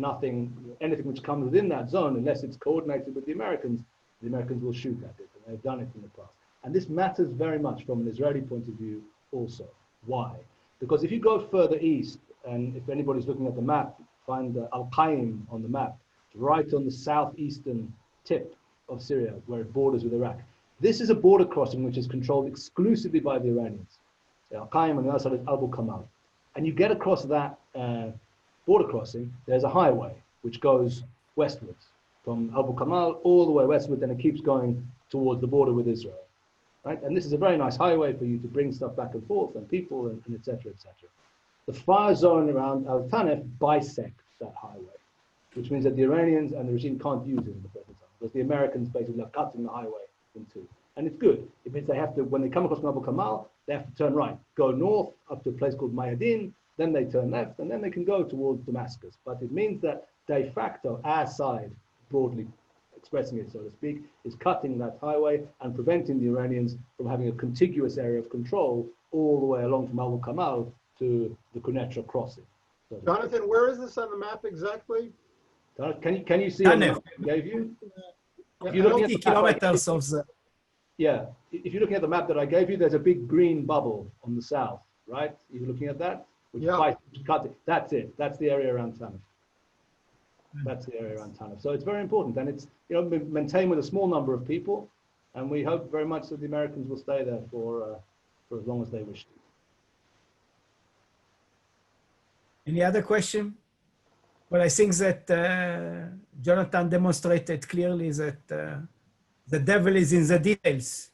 anything which comes within that zone, unless it's coordinated with the Americans will shoot at it, and they've done it in the past. And this matters very much from an Israeli point of view also. Why? Because if you go further east, and if anybody's looking at the map, find Al-Qaim on the map, right on the southeastern tip of Syria, where it borders with Iraq. This is a border crossing which is controlled exclusively by the Iranians. So Al-Qaim on the other side is Abu Kamal. And you get across that border crossing, there's a highway which goes westwards from Abu Kamal all the way westward, and it keeps going towards the border with Israel. Right? And this is a very nice highway for you to bring stuff back and forth, and people, and et cetera, et cetera. The fire zone around Al-Tanef bisects that highway, which means that the Iranians and the regime can't use it in the present time, because the Americans basically are cutting the highway in two. And it's good. It means they have to, when they come across Abu Kamal, they have to turn right, go north up to a place called Mayadin, then they turn left, and then they can go towards Damascus. But it means that de facto, our side, broadly expressing it, so to speak, is cutting that highway and preventing the Iranians from having a contiguous area of control all the way along from Abu Kamal to the Quneitra crossing. So, Jonathan, where is this on the map exactly? can you see on the map I gave you? If you're looking at 40 the map kilometers of the... Yeah, if you're looking at the map that I gave you, there's a big green bubble on the south, right? You're looking at that? Which Yeah. cut it. That's it. That's the area around Tanef. That's the area around Tanef. So it's very important, and it's, you know, maintained with a small number of people, and we hope very much that the Americans will stay there for as long as they wish to. Any other question? Well, I think that Jonathan demonstrated clearly that the devil is in the details.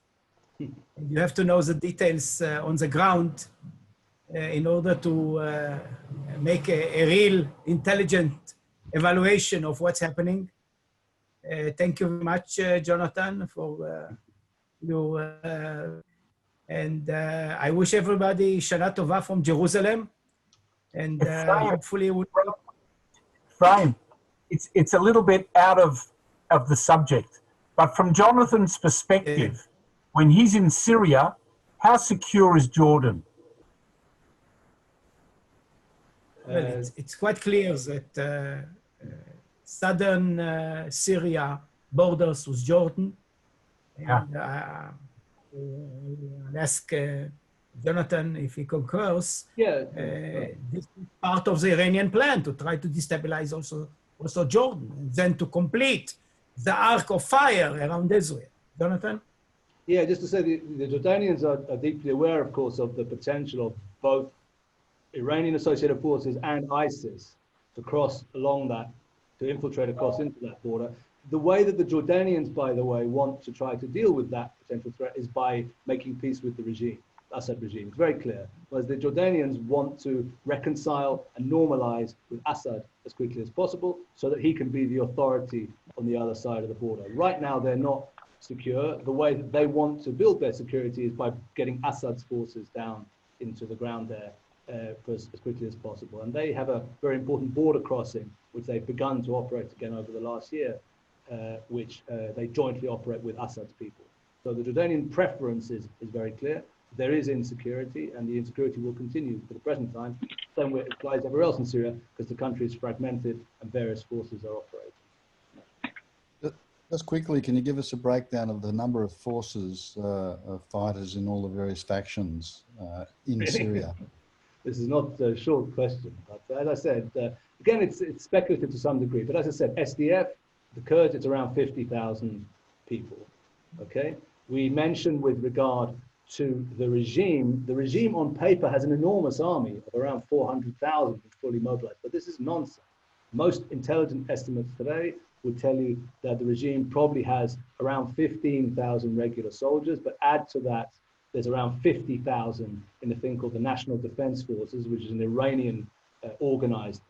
You have to know the details on the ground in order to make a real intelligent evaluation of what's happening. Thank you very much, Jonathan, for your, and I wish everybody Shana Tova from Jerusalem, and hopefully we'll... Frame, it's a little bit out of the subject, but from Jonathan's perspective, when he's in Syria, how secure is Jordan? Well, it's quite clear that southern Syria borders with Jordan. And I'll ask Jonathan if he concurs. Yeah. This is part of the Iranian plan to try to destabilize also Jordan, and then to complete the arc of fire around Israel. Jonathan? Yeah, just to say the Jordanians are deeply aware, of course, of the potential of both Iranian associated forces and ISIS to cross along that, to infiltrate across into that border. The way that the Jordanians, by the way, want to try to deal with that potential threat is by making peace with the regime, Assad regime. It's very clear. Whereas the Jordanians want to reconcile and normalize with Assad as quickly as possible so that he can be the authority on the other side of the border. Right now, they're not secure. The way that they want to build their security is by getting Assad's forces down into the ground there as quickly as possible. And they have a very important border crossing, which they've begun to operate again over the last year, which they jointly operate with Assad's people. So the Jordanian preference is very clear. There is insecurity, and the insecurity will continue for the present time. Same way it applies everywhere else in Syria, because the country is fragmented and various forces are operating. Just quickly, can you give us a breakdown of the number of forces, of fighters in all the various factions in Syria? This is not a short question, but as I said, again, it's speculative to some degree. But as I said, SDF, the Kurds, it's around 50,000 people. Okay, we mentioned with regard to the regime on paper has an enormous army of around 400,000 fully mobilized, but this is nonsense. Most intelligent estimates today would tell you that the regime probably has around 15,000 regular soldiers, but add to that, there's around 50,000 in a thing called the National Defense Forces, which is an Iranian organized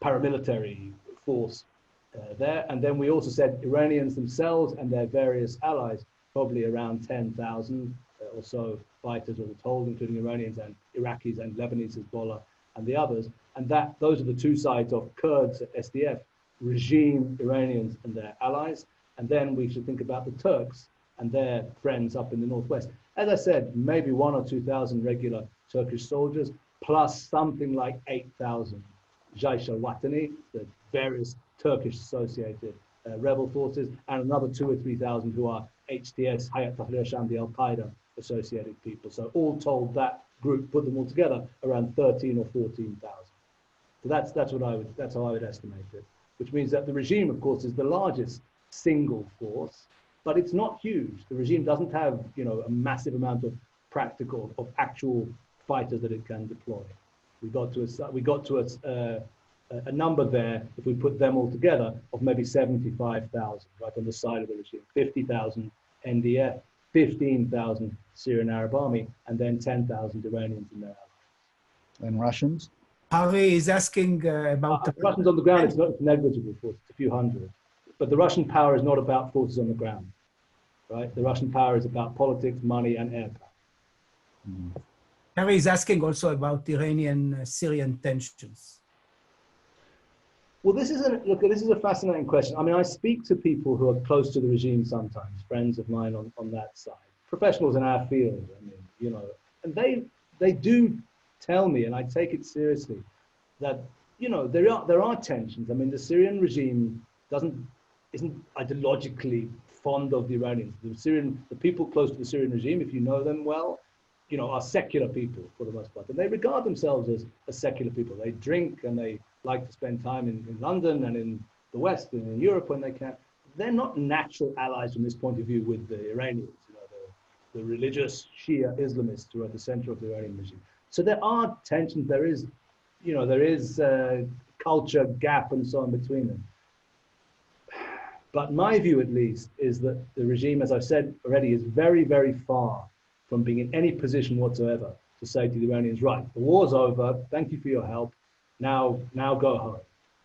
paramilitary force there. And then we also said Iranians themselves and their various allies, probably around 10,000 or so fighters all told, including Iranians and Iraqis and Lebanese Hezbollah and the others. And those are the two sides of Kurds, SDF, regime Iranians and their allies. And then we should think about the Turks and their friends up in the northwest. As I said, maybe 1,000 or 2,000 regular Turkish soldiers, plus something like 8,000 Jaish al-Watani, the various Turkish associated rebel forces, and another 2,000 or 3,000 who are HTS, Hayat Tahrir al-Sham, the Al-Qaeda associated people. So all told, that group, put them all together, around 13 or 14,000. So that's how I would estimate it. Which means that the regime, of course, is the largest single force, but it's not huge. The regime doesn't have, you know, a massive amount of actual fighters that it can deploy. We got to a number there, if we put them all together, of maybe 75,000, right on the side of the regime, 50,000 NDF, 15,000 Syrian Arab Army, and then 10,000 Iranians in their allies. And Russians? Harry is asking about The Russians on the ground, it's not negligible force, it's a few hundred. But the Russian power is not about forces on the ground, right? The Russian power is about politics, money, and air power. Harry is asking also about Iranian-Syrian tensions. Well, this is a fascinating question. I mean, I speak to people who are close to the regime sometimes, friends of mine on that side, professionals in our field. I mean, you know, and they do tell me, and I take it seriously, that, you know, there are tensions. I mean, the Syrian regime isn't ideologically fond of the Iranians. The people close to the Syrian regime, if you know them well, you know, are secular people for the most part, and they regard themselves as secular people. They drink and they like to spend time in London and in the West and in Europe when they can. They're not natural allies from this point of view with the Iranians, you know, the religious Shia Islamists who are at the center of the Iranian regime. So there are tensions. There is culture gap and so on between them. But my view, at least, is that the regime, as I've said already, is very, very far from being in any position whatsoever to say to the Iranians, right, the war's over, thank you for your help, now go home.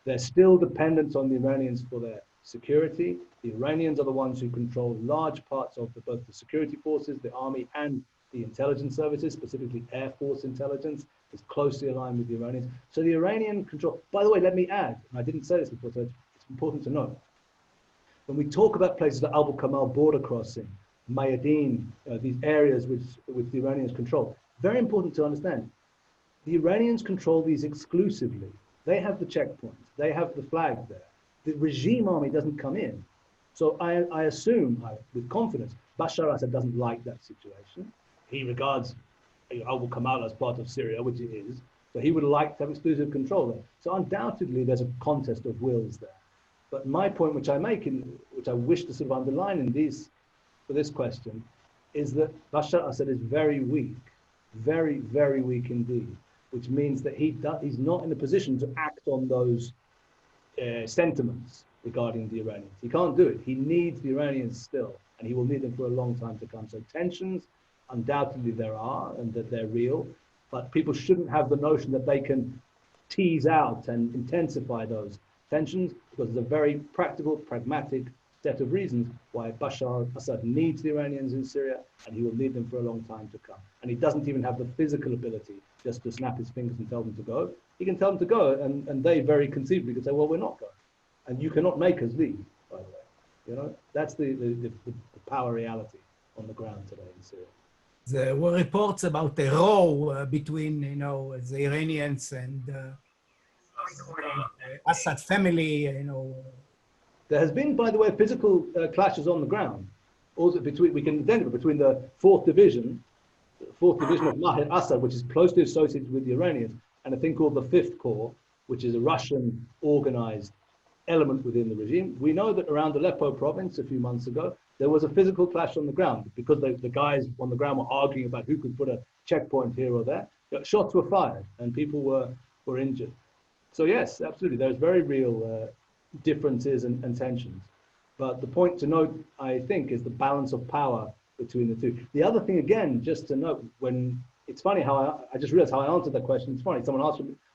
They're still dependent on the Iranians for their security. The Iranians are the ones who control large parts of both the security forces, the army, and the intelligence services, specifically Air Force intelligence, is closely aligned with the Iranians. So the Iranian control, by the way, let me add, and I didn't say this before, so it's important to know, when we talk about places like Abu Kamal border crossing, Mayadeen, these areas which the Iranians control, very important to understand. The Iranians control these exclusively. They have the checkpoints. They have the flag there. The regime army doesn't come in. So I assume, with confidence, Bashar Assad doesn't like that situation. He regards Abu Kamal as part of Syria, which it is. So he would like to have exclusive control there. So undoubtedly, there's a contest of wills there. But my point, which I make, which I wish to sort of underline for this question, is that Bashar Assad is very weak, very, very weak indeed, which means that he's not in a position to act on those sentiments regarding the Iranians. He can't do it. He needs the Iranians still, and he will need them for a long time to come. So tensions, undoubtedly there are, and that they're real, but people shouldn't have the notion that they can tease out and intensify those tensions, because there's a very practical, pragmatic set of reasons why Bashar Assad needs the Iranians in Syria, and he will need them for a long time to come. And he doesn't even have the physical ability just to snap his fingers and tell them to go. He can tell them to go, and they very conceivably can say, well, we're not going. And you cannot make us leave, by the way. You know, that's the power reality on the ground today in Syria. There were reports about a row between, you know, the Iranians and Assad family, you know. There has been, by the way, physical clashes on the ground. Also between the 4th Division of Mahir Assad, which is closely associated with the Iranians, and a thing called the 5th Corps, which is a Russian organized element within the regime. We know that around Aleppo province a few months ago, there was a physical clash on the ground because the guys on the ground were arguing about who could put a checkpoint here or there. Shots were fired and people were injured. So yes, absolutely, there's very real differences and tensions. But the point to note, I think, is the balance of power between the two. The other thing, again, just to note, it's funny how I just realized how I answered that question. It's funny, someone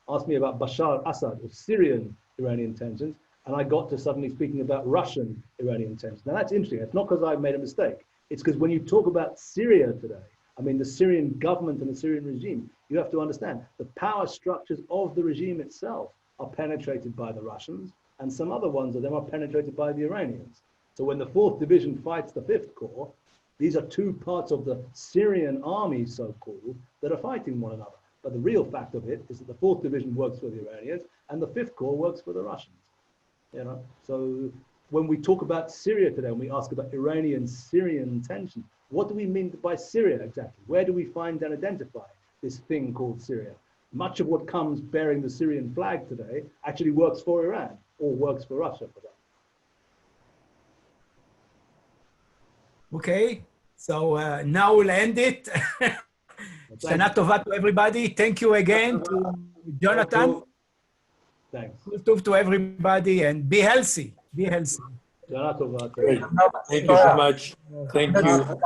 asked me about Bashar Assad or Syrian Iranian tensions, and I got to suddenly speaking about Russian Iranian tensions. Now that's interesting. It's not because I've made a mistake. It's because when you talk about Syria today, I mean, the Syrian government and the Syrian regime, you have to understand the power structures of the regime itself are penetrated by the Russians, and some other ones of them are penetrated by the Iranians. So when the 4th Division fights the 5th Corps, these are two parts of the Syrian army, so-called, that are fighting one another. But the real fact of it is that the 4th Division works for the Iranians and the 5th Corps works for the Russians. You know, so when we talk about Syria today, and we ask about Iranian-Syrian tension, what do we mean by Syria exactly? Where do we find and identify this thing called Syria? Much of what comes bearing the Syrian flag today actually works for Iran or works for Russia for that. Okay, so now we'll end it. Shana Tova to everybody. Thank you again to Jonathan. Thanks. Kol Tov to everybody and be healthy. Be healthy. Shana Tova. Great. Thank you so much. Thank you.